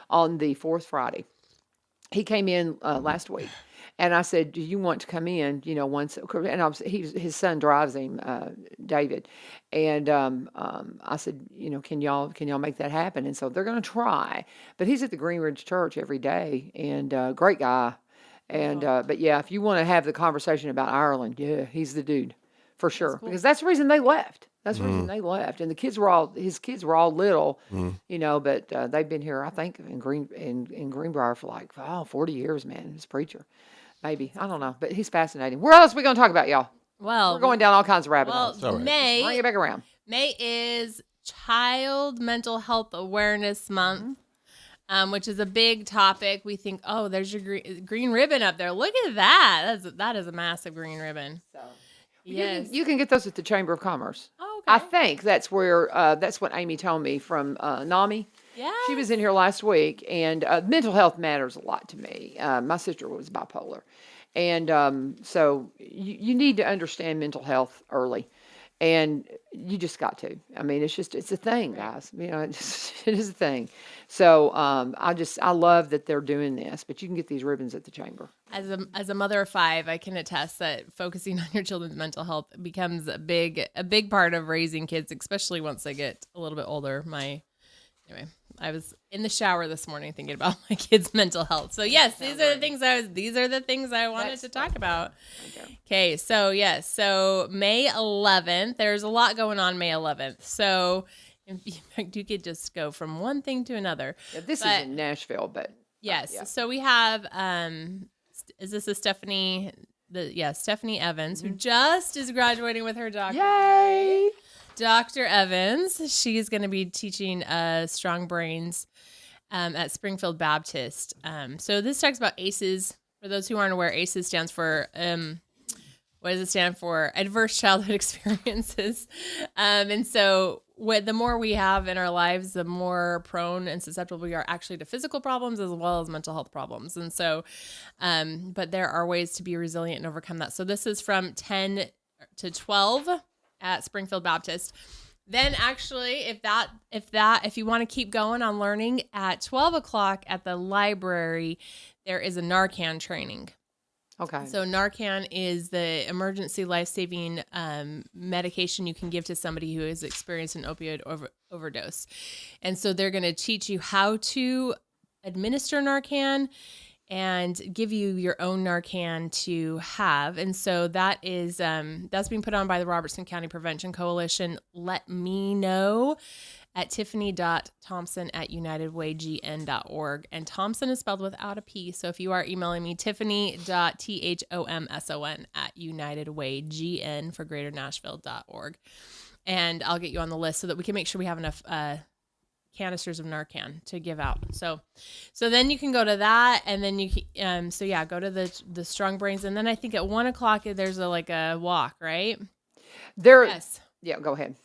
on the fourth Friday. He came in last week. And I said, do you want to come in, once? And his son drives him, David. And I said, can y'all make that happen? And so they're going to try. But he's at the Green Ridge Church every day, and great guy. And but yeah, if you want to have the conversation about Ireland, yeah, he's the dude for sure. Cool. Because that's the reason they left. That's the reason they left. And his kids were all little, but they've been here, I think, in Greenbrier for like 40 years, man. He's a preacher. Maybe. I don't know. But he's fascinating. Where else are we going to talk about, y'all? Well, we're going down all kinds of rabbit holes. May. Bring it back around. May is Child Mental Health Awareness Month, which is a big topic. We think, oh, there's your green ribbon up there. Look at that. That is a massive green ribbon. So, yes. You can get those at the Chamber of Commerce. Oh, okay. I think that's where, that's what Amy told me from NAMI. Yeah. She was in here last week, and mental health matters a lot to me. My sister was bipolar. And so you need to understand mental health early. And you just got to. It's a thing, guys. It is a thing. So I love that they're doing this, but you can get these ribbons at the Chamber. As a mother of 5, I can attest that focusing on your children's mental health becomes a big part of raising kids, especially once they get a little bit older. Anyway, I was in the shower this morning thinking about my kids' mental health. So yes, these are the things I wanted to talk about. Okay, so yes, so May 11th, there's a lot going on May 11th. So you could just go from one thing to another. Yeah, this is in Nashville, but yes. Yeah. So we have is this a Stephanie Evans, who just is graduating with her doctorate. Yay! Dr. Evans, she's going to be teaching Strong Brains at Springfield Baptist. So this talks about ACEs. For those who aren't aware, ACEs stands for, what does it stand for? Adverse Childhood Experiences. And so the more we have in our lives, the more prone and susceptible we are actually to physical problems as well as mental health problems. And so, but there are ways to be resilient and overcome that. So this is from 10 to 12 at Springfield Baptist. Then actually, if you want to keep going on learning, at 12 o'clock at the library, there is a Narcan training. Okay. So Narcan is the emergency life-saving medication you can give to somebody who has experienced an opioid overdose. And so they're going to teach you how to administer Narcan and give you your own Narcan to have. And so that is that's being put on by the Robertson County Prevention Coalition. Let me know at tiffany.thomson@unitedwaygn.org. And Thompson is spelled without a P. So if you are emailing me, tiffany.thomson@unitedwaygn for greaternashville.org. And I'll get you on the list so that we can make sure we have enough canisters of Narcan to give out. So then you can go to that, and then you can, go to the Strong Brains. And then I think at 1 o'clock, there's a walk, right? Yes. Yeah, go ahead.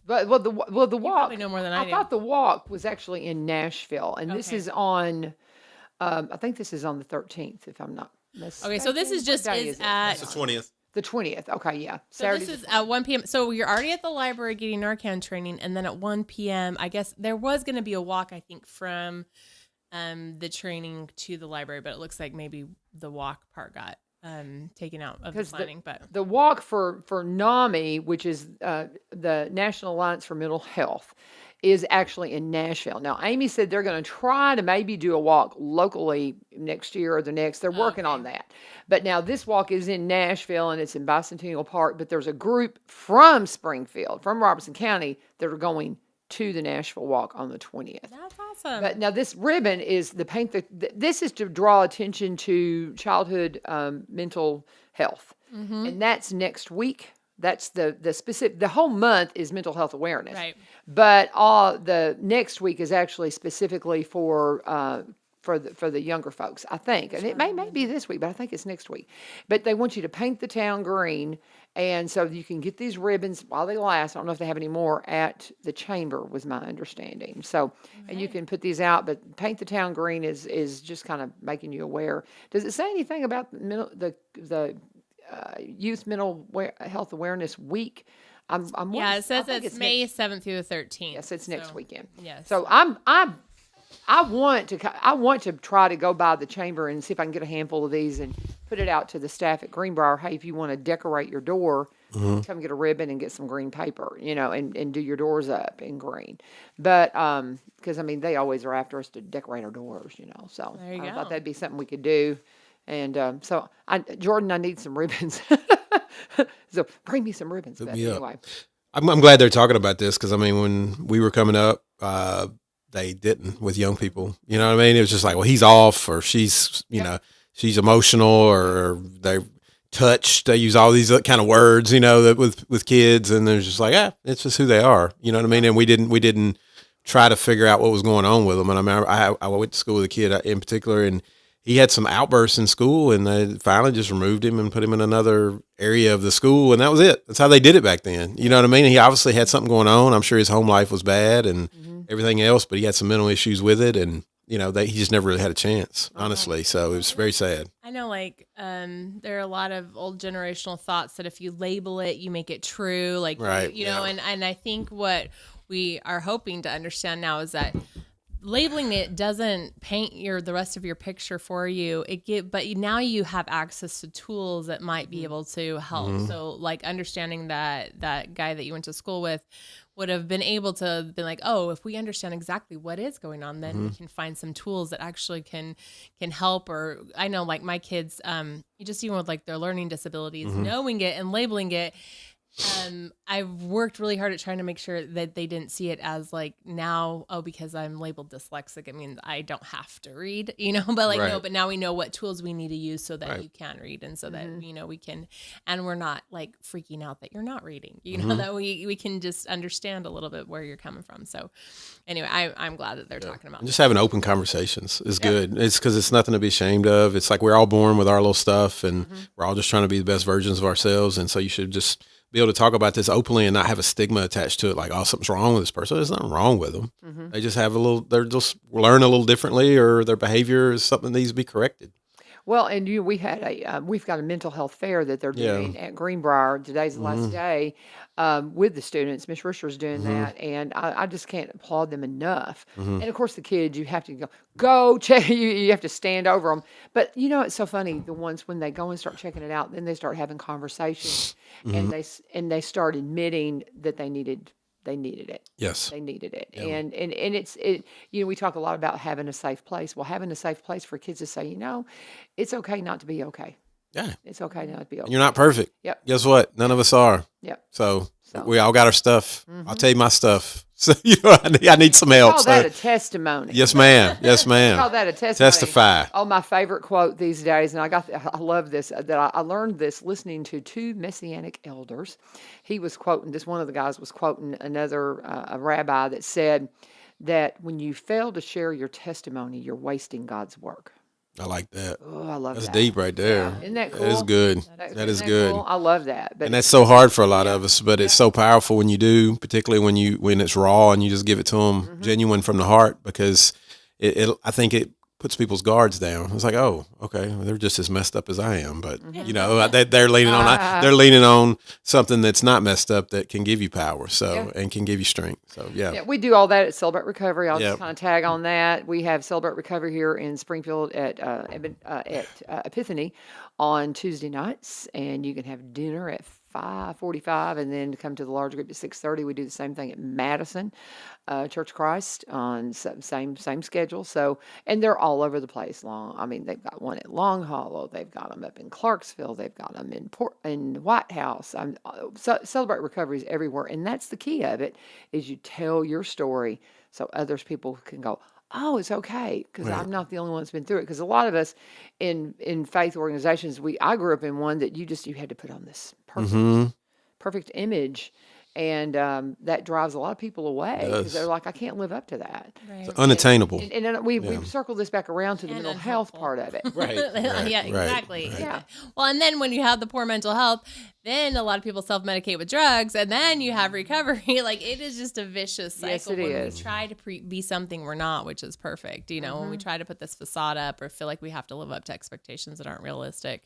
But the walk. You probably know more than I do. I thought the walk was actually in Nashville, and this is on. I think this is on the 13th, if I'm not mistaken. Okay, so this is just at It's the 20th. the 20th. Okay, yeah. So this is at 1 p.m. So you're already at the library getting Narcan training, and then at 1 p.m., I guess there was going to be a walk, I think, from the training to the library, but it looks like maybe the walk part got taken out of the planning. But the walk for NAMI, which is the National Alliance for Mental Health, is actually in Nashville. Now, Amy said they're going to try to maybe do a walk locally next year or the next. They're working on that. But now this walk is in Nashville, and it's in Bicentennial Park, but there's a group from Springfield, from Robertson County, that are going to the Nashville walk on the 20th. that's awesome. But now this ribbon is this is to draw attention to childhood mental health. And that's next week. That's the specific, the whole month is mental health awareness. Right. But the next week is actually specifically for the younger folks, I think. And it may be this week, but I think it's next week. But they want you to paint the town green, and so you can get these ribbons while they last. I don't know if they have any more at the chamber, was my understanding. So, and you can put these out, but paint the town green is just kind of making you aware. Does it say anything about the Youth Mental Health Awareness Week? It says it's May 7th through the 13th. Yes, it's next weekend. Yes. So I want to try to go by the chamber and see if I can get a handful of these and put it out to the staff at Greenbrier. Hey, if you want to decorate your door, come get a ribbon and get some green paper, and do your doors up in green. But because they always are after us to decorate our doors, So There you I go. thought that'd be something we could do. And so Jordan, I need some ribbons. So bring me some ribbons. But anyway. I'm glad they're talking about this because when we were coming up, they didn't with young people. You know what I mean? It was just like, well, he's off, or she's, she's emotional, or they're touched. They use all these kind of words, that with kids, and they're just like, it's just who they are. You know what I mean? And we didn't try to figure out what was going on with them. And I went to school with a kid in particular, and he had some outbursts in school, and they finally just removed him and put him in another area of the school, and that was it. That's how they did it back then. You know what I mean? He obviously had something going on. I'm sure his home life was bad and everything else, but he had some mental issues with it, and he just never really had a chance, honestly. So it was very sad. I know, there are a lot of old generational thoughts that if you label it, you make it true. Right, and I think what we are hoping to understand now is that labeling it doesn't paint the rest of your picture for you. But now you have access to tools that might be able to help. So understanding that guy that you went to school with would have been able to be like, oh, if we understand exactly what is going on, then we can find some tools that actually can help. Or I know my kids, just even with their learning disabilities, knowing it and labeling it, I've worked really hard at trying to make sure that they didn't see it as now, because I'm labeled dyslexic, it means I don't have to read, but no, but now we know what tools we need to use so that you can read, and so that, we can, and we're not freaking out that you're not reading, that we can just understand a little bit where you're coming from. So anyway, I'm glad that they're talking about and just having open conversations is good. It's because it's nothing to be ashamed of. It's we're all born with our little stuff, and we're all just trying to be the best versions of ourselves. And so you should just be able to talk about this openly and not have a stigma attached to it, like, oh, something's wrong with this person. There's nothing wrong with them. They just have they're just learn a little differently, or their behavior is something that needs to be corrected. Well, and we've got a mental health fair that they're doing at Greenbrier. Today's the last day with the students. Miss Risher's doing that, and I just can't applaud them enough. And of course, the kids, you have to go check. You have to stand over them. But it's so funny. The ones when they go and start checking it out, then they start having conversations, and they start admitting that they needed it. Yes. They needed it. Yeah. And we talk a lot about having a safe place. Well, having a safe place for kids to say, it's okay not to be okay. Yeah. It's okay not to be okay. You're not perfect. Yep. Guess what? None of us are. Yep. So we all got our stuff. I'll tell you my stuff. So I need some help. Call that a testimony. Yes, ma'am. Yes, ma'am. Call that a testimony. Testify. Oh, my favorite quote these days, and I love this, that I learned this listening to two Messianic elders. He was quoting, one of the guys was quoting another a rabbi that said that when you fail to share your testimony, you're wasting God's work. I like that. Oh, I love that. That's deep right there. Yeah. Isn't that cool? That is good. That is good. Cool? I love that. But and that's so hard for a lot of us, but it's so powerful when you do, particularly when it's raw and you just give it to them genuine from the heart, because I think it puts people's guards down. It's like, oh, okay, well, they're just as messed up as I am, but you know, they're leaning on something that's not messed up that can give you power, and can give you strength. So yeah, we do all that at Celebrate Recovery. I'll just kind of tag on that. We have Celebrate Recovery here in Springfield at Epiphany on Tuesday nights, and you can have dinner at 5:45, and then come to the large group at 6:30. We do the same thing at Madison Church of Christ on same schedule. So, and they're all over the place. They've got one at Long Hollow. They've got them up in Clarksville. They've got them in White House. Celebrate Recovery is everywhere, and that's the key of it. Is you tell your story so others people can go, oh, it's okay, because I'm not the only one that's been through it. Because a lot of us in faith organizations, I grew up in one that you had to put on this perfect image, and that drives a lot of people away because they're like, I can't live up to that. Right. It's unattainable. And then we've circled this back around to the mental health part of it. Right. Yeah, exactly. Right. Yeah. Well, and then when you have the poor mental health, then a lot of people self-medicate with drugs, and then you have recovery. Like, it is just a vicious cycle. Yes, it is. We try to be something we're not, which is perfect. You know, when we try to put this facade up or feel like we have to live up to expectations that aren't realistic,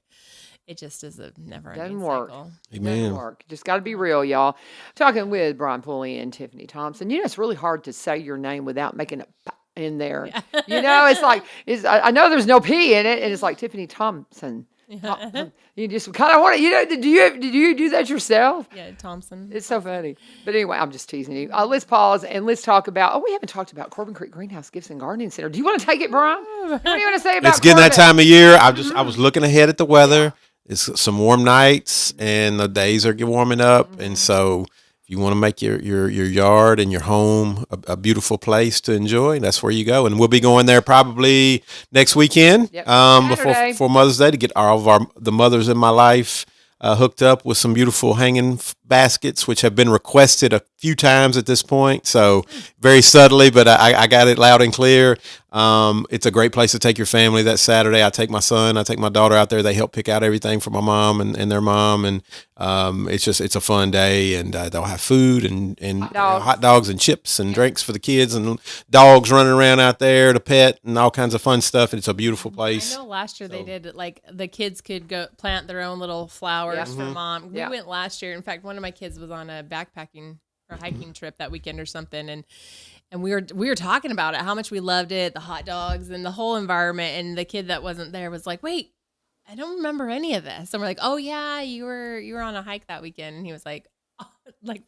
it just is a never-ending cycle. Amen. Doesn't work. Just got to be real, y'all. Talking with Brian Pulley and Tiffany Thomson. You know, it's really hard to say your name without making a p in there. Yeah. You know, it's like I know there's no P in it, and it's like Tiffany Thomson. You just kind of want to, you know, did you do that yourself? Yeah, Thompson. It's so funny. But anyway, I'm just teasing you. Let's pause and let's talk about, we haven't talked about Corbin Creek Greenhouse Gifts and Gardening Center. Do you want to take it, Brian? What do you want to say about It's getting that time of year. I was looking ahead at the weather. It's some warm nights and the days are warming up. And so you want to make your yard and your home a beautiful place to enjoy, that's where you go. And we'll be going there probably next weekend, before Mother's Day, to get all of the mothers in my life hooked up with some beautiful hanging baskets, which have been requested a few times at this point. So very subtly, but I got it loud and clear. It's a great place to take your family that Saturday. I take my son, I take my daughter out there. They help pick out everything for my mom and their mom. And it's a fun day, and they'll have food and hot dogs and chips and drinks for the kids, and dogs running around out there to pet and all kinds of fun stuff. It's a beautiful place. I know last year they did, like, the kids could go plant their own little flowers for mom. We went last year. In fact, one of my kids was on a backpacking or hiking trip that weekend or something, and we were talking about it, how much we loved it, the hot dogs and the whole environment. And the kid that wasn't there was like, wait, I don't remember any of this. And we're like, oh yeah, you were on a hike that weekend. And he was like,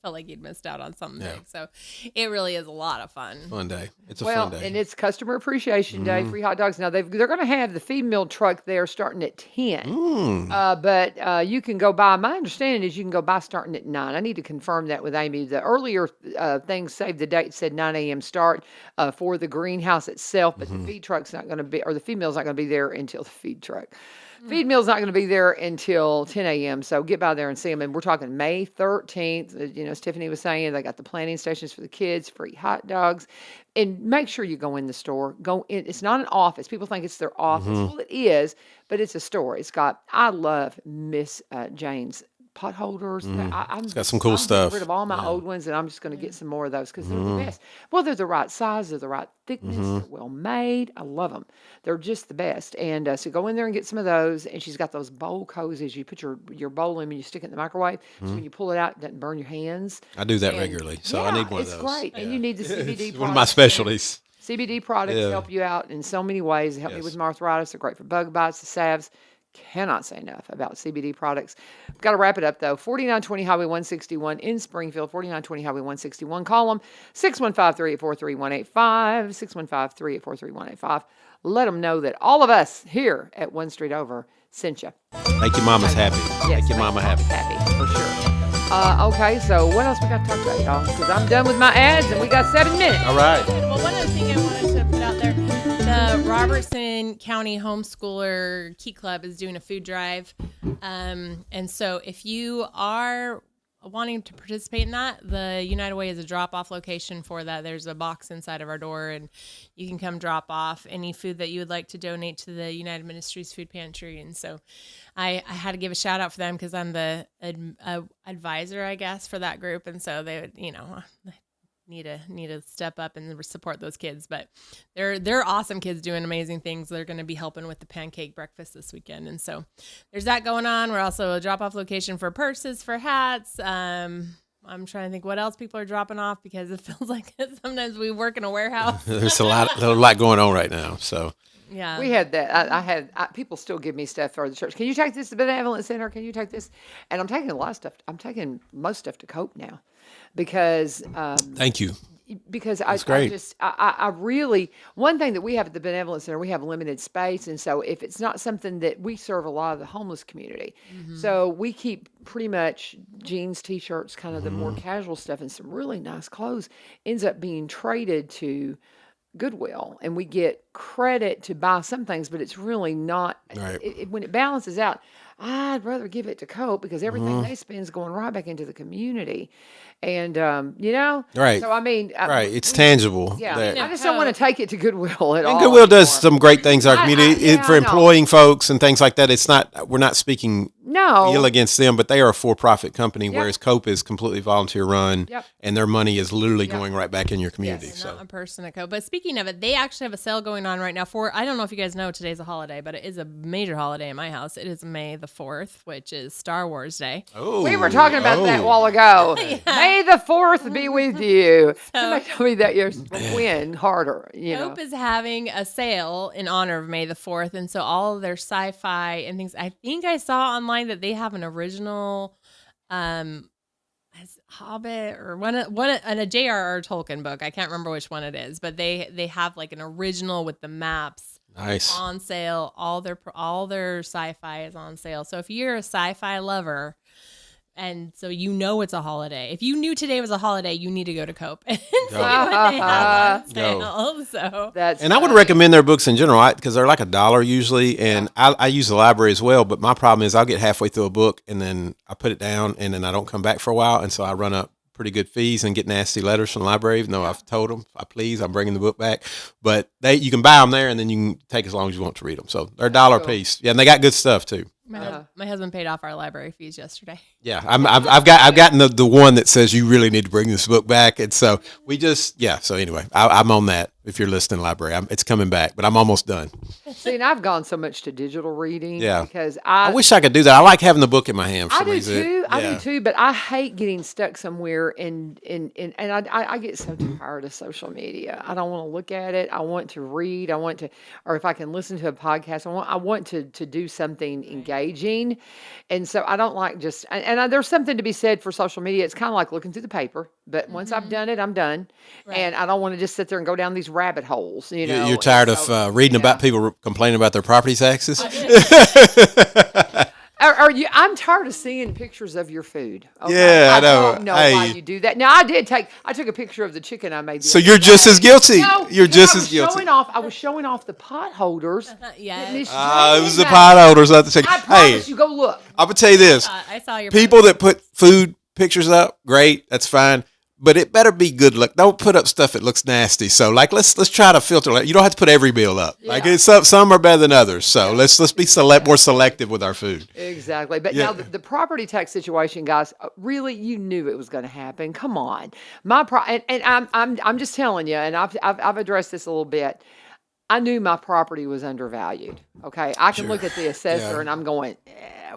felt like he'd missed out on something big. So it really is a lot of fun. Fun day. It's a fun day. And it's Customer Appreciation Day, free hot dogs. Now they're going to have the feed mill truck there starting at 10. But you can go by, my understanding is you can go by starting at 9. I need to confirm that with Amy. The earlier thing, save the date, said 9 a.m. start for the greenhouse itself, but the feed truck's not going to be, or the feed mill's not going to be there until the feed truck. Feed mill's not going to be there until 10 a.m., so get by there and see them. And we're talking May 13th. You know, as Tiffany was saying, they got the planting stations for the kids, free hot dogs. And make sure you go in the store. Go in. It's not an office. People think it's their office. Well, it is, but it's a store. I love Miss Jane's pot holders. It's got some cool stuff. Get rid of all my old ones, and I'm just going to get some more of those because they're the best. Well, they're the right size, they're the right thickness, they're well made. I love them. They're just the best. And so go in there and get some of those. And she's got those bowl cozies. You put your bowl in and you stick it in the microwave. So when you pull it out, it doesn't burn your hands. I do that regularly, so I need one of those. It's great. And you need the CBD products. One of my specialties. CBD products help you out in so many ways. They help me with my arthritis. They're great for bug bites, the salves. Cannot say enough about CBD products. Got to wrap it up, though. 4920 Highway 161 in Springfield, 4920 Highway 161. Call them 615-384-3185, 615-384-3185. Let them know that all of us here at One Street Over sent you. Make your mamas happy. Yes, make your mama happy. Happy, for sure. Okay, so what else we got to talk about, y'all? Because I'm done with my ads, and we got 7 minutes. All right. Well, one other thing I wanted to put out there, the Robertson County Homeschooler Key Club is doing a food drive. And so if you are wanting to participate in that, the United Way is a drop-off location for that. There's a box inside of our door, and you can come drop off any food that you would like to donate to the United Ministries Food Pantry. And so I had to give a shout-out for them because I'm the advisor, I guess, for that group. And so they would, need to step up and support those kids. But they're awesome kids doing amazing things. They're going to be helping with the pancake breakfast this weekend, and so there's that going on. We're also a drop-off location for purses, for hats. I'm trying to think what else people are dropping off, because it feels like sometimes we work in a warehouse. There's a lot going on right now. So Yeah, We had that. People still give me stuff for the church. Can you take this to the Benevolent Center? Can you take this? And I'm taking a lot of stuff. I'm taking most stuff to Cope now, because thank you. I really, one thing that we have at the Benevolent Center, we have limited space. And so if it's not something that we serve a lot of the homeless community, so we keep pretty much jeans, t-shirts, kind of the more casual stuff, and some really nice clothes ends up being traded to Goodwill, and we get credit to buy some things, but it's really not, Right. When it balances out, I'd rather give it to Cope, because everything they spend is going right back into the community. And, Right. so I mean, Right. It's tangible. yeah, that- I just don't want to take it to Goodwill at all. And Goodwill does anymore. some great things in our community yeah, for I know. employing folks and things like that. It's not, we're not speaking No. ill against them, but they are a for-profit company, Yep. whereas Cope is completely volunteer run, Yep. and their money is literally Yep. going right back in your community. Yes. So not a person at Cope. But speaking of it, they actually have a sale going on right now for, I don't know if you guys know today's a holiday, but it is a major holiday in my house. It is May the 4th, which is Star Wars Day. We were talking about that a while ago. May the 4th be with you. Somebody told me that yours will win harder. Cope is having a sale in honor of May the 4th. And so all of their sci-fi and things, I think I saw online that they have an original Hobbit or one and a J.R.R. Tolkien book. I can't remember which one it is, but they have like an original with the maps nice. on sale. All their sci-fi is on sale. So if you're a sci-fi lover, and so it's a holiday. If you knew today was a holiday, you need to go to Cope and see what they have on sale. So And I would recommend their books in general, because they're like $1 usually, and I use the library as well. But my problem is I'll get halfway through a book and then I put it down, and then I don't come back for a while, and so I run up pretty good fees and get nasty letters from the library, even though I've told them, I'm bringing the book back. But you can buy them there, and then you can take as long as you want to read them. So they're $1 a piece. Yeah, and they got good stuff too. my husband paid off our library fees yesterday. Yeah, I've gotten the one that says you really need to bring this book back, and so So anyway, I'm on that. If you're listening, library, it's coming back, but I'm almost done. See, and I've gone so much to digital reading. Yeah. Because I wish I could do that. I like having the book in my hand. For I some do reason. too. I Yeah. do too. But I hate getting stuck somewhere and I get so tired of social media. I don't want to look at it. I want to read. Or if I can listen to a podcast, I want to do something engaging. And so I don't like just, there's something to be said for social media. It's kind of like looking through the paper, but once I've done it, I'm done. Right. And I don't want to just sit there and go down these rabbit holes, You're tired of reading about people complaining about their property taxes? I'm tired of seeing pictures of your food. Okay? Yeah, I know. don't know why you do that. Now I took a picture of the chicken I made. So you're just as guilty. No, You're because just as guilty. I was showing off the pot holders. Yeah. That Miss It was Jane the had. pot holders at the chicken. I promise you, go look. I'm gonna tell you this: I saw your people that put food pictures up, great, that's fine. But it better be good look. Don't put up stuff that looks nasty. So let's try to filter. You don't have to put every meal up. Like Yeah. some are better than others. So let's be more selective with our food. Exactly. But Yeah. now the property tax situation, guys, really, you knew it was going to happen. Come on, and I'm just telling you, and I've addressed this a little bit. I knew my property was undervalued. Okay, I can look at the assessor and I'm going,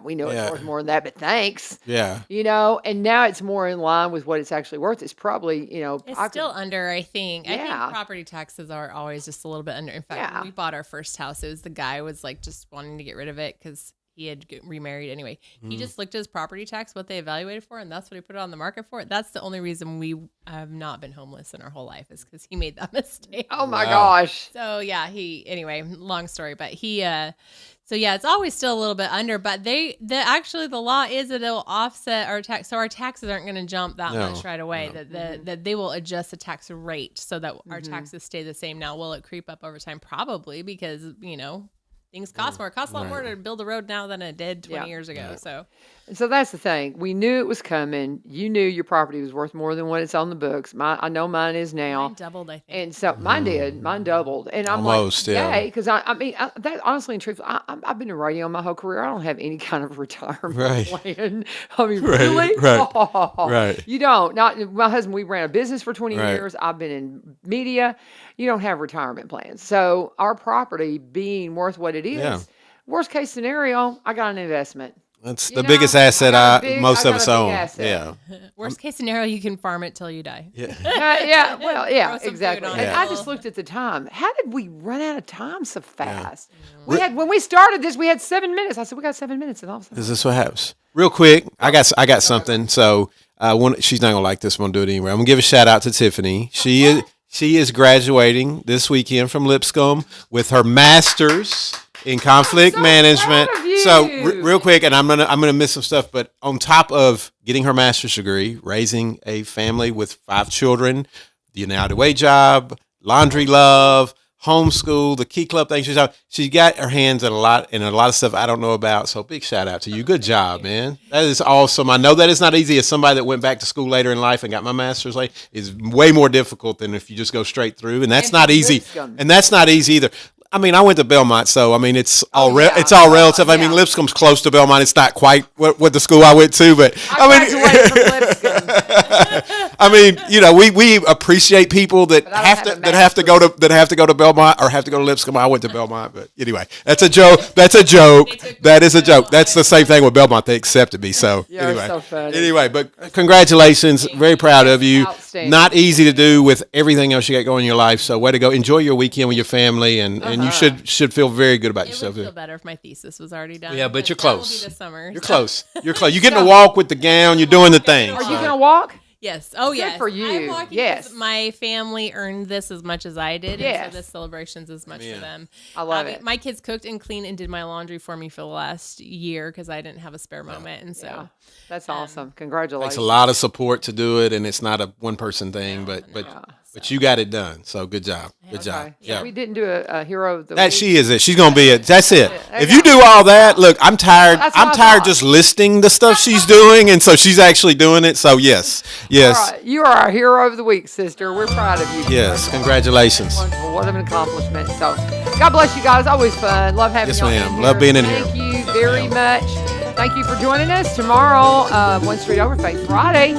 we know it's worth more than that, but thanks. Yeah. And now it's more in line with what it's actually worth. It's probably, It's still under, I think. I Yeah. think property taxes are always just a little bit under. In fact, Yeah. when we bought our first house, the guy was like just wanting to get rid of it because he had remarried anyway. He just looked at his property tax, what they evaluated for, and that's what he put it on the market for. That's the only reason we have not been homeless in our whole life, is because he made that mistake. Oh my gosh. So yeah, anyway, long story, but so yeah, it's always still a little bit under, but the law is that it'll offset our tax, so our taxes aren't going to jump that much right away. That they will adjust the tax rate so that our taxes stay the same. Now, will it creep up over time? Probably, because things cost more. It costs a lot more to build a road now than it did 20 years ago. So. And so that's the thing. We knew it was coming. You knew your property was worth more than what it's on the books. I know mine is now. Mine doubled, I think. And so mine did. Mine doubled. And I'm Almost, like, yeah. because that honestly and truthfully, I've been in radio my whole career. I don't have any kind of retirement Right. plan. I mean, Right, really? right, Oh, right. You don't. Not my husband. We ran a business for 20 Right. years. I've been in media. You don't have retirement plans. So our property being worth what it is, Yeah. worst case scenario, I got an investment. That's You the know, biggest asset most I of got us a big own. asset. Yeah. Worst case scenario, you can farm it till you die. Yeah. Yeah, well, yeah, Throw some exactly. food on And it. I just looked at the time. How did we run out of time so fast? Mm-hmm. We had when we started this, we had 7 minutes. I said we got 7 minutes, and all of a sudden, Is this what happens? Real quick, I got something. So she's not gonna like this. I'm gonna do it anyway. I'm gonna give a shout out to Tiffany. She is graduating this weekend from Lipscomb with her master's in conflict so management. proud of you. So real quick, and I'm gonna miss some stuff, but on top of getting her master's degree, raising a family with 5 children, the United Way job, laundry love, homeschool, the Key Club thing she's got her hands in a lot of stuff I don't know about. So big shout out to you. Good job, man. That is awesome. I know that is not easy. As somebody that went back to school later in life and got my master's late, is way more difficult than if you just go straight through. And that's not easy. And that's not easy either. I mean, I went to Belmont, so I mean, it's all relative. I mean, Lipscomb's close to Belmont. It's not quite what the school I went to, but I graduated from Lipscomb. I mean, you know, we appreciate people that have to go to Belmont or have to go to Lipscomb. I went to Belmont, but anyway, that's a joke. That is a joke. That's the same thing with Belmont. They accepted me. So anyway, so funny. anyway, but congratulations. Very proud of you. Outstanding. Not easy to do with everything else you got going in your life. So way to go. Enjoy your weekend with your family, and you should feel very good about It yourself. would feel better if my thesis was already done. Yeah, but you're that will close. be this summer. You're close. You're close. You're getting to walk with the gown. You're doing the thing. Are you gonna walk? Yes. Oh, yes. for you. I'm walking Yes. because my family earned this as much as I did. Yes. And so this celebration's as much for them. I love it. My kids cooked and cleaned and did my laundry for me for the last year because I didn't have a spare moment. And so Yeah. That's awesome. Congratulations. Takes a lot of support to do it, and it's not a one person thing. But you got it done. So good job. Good job. Okay. Yeah. We didn't do a hero of the That week. she is it. She's gonna be it. That's it. There If you you do all that, look, I'm tired. That's what I'm I tired thought. just listing the stuff she's doing, and so she's actually doing it. So yes, All right. You are our hero of the week, sister. We're proud of you. yes. Congratulations. Wonderful. What an accomplishment. So, God bless you guys. Always fun. Love having Yes, y'all ma'am. in Love here. being in here. Thank you very much. Thank you for joining us. Tomorrow, One Street Over, Faith Friday,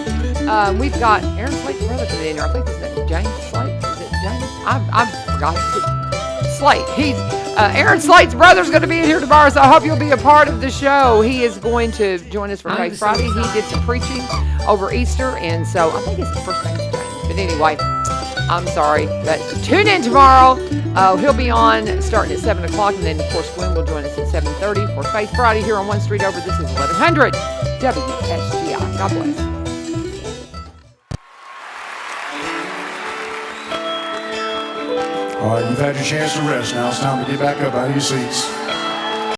we've got Aaron Slate's brother coming in here. I think his name is James Slate. Is it James? I forgot. Slate. Aaron Slate's brother's going to be in here tomorrow, so I hope you'll be a part of the show. He is going to join us for Faith Friday. He did some preaching over Easter, and so I think his first name's James. But anyway, I'm sorry, but tune in tomorrow. He'll be on starting at 7 o'clock, and then, of course, Gwen will join us at 7:30 for Faith Friday here on One Street Over. This is 1100 WSGI. God bless. All right, you've had your chance to rest. Now it's time to get back up out of your seats.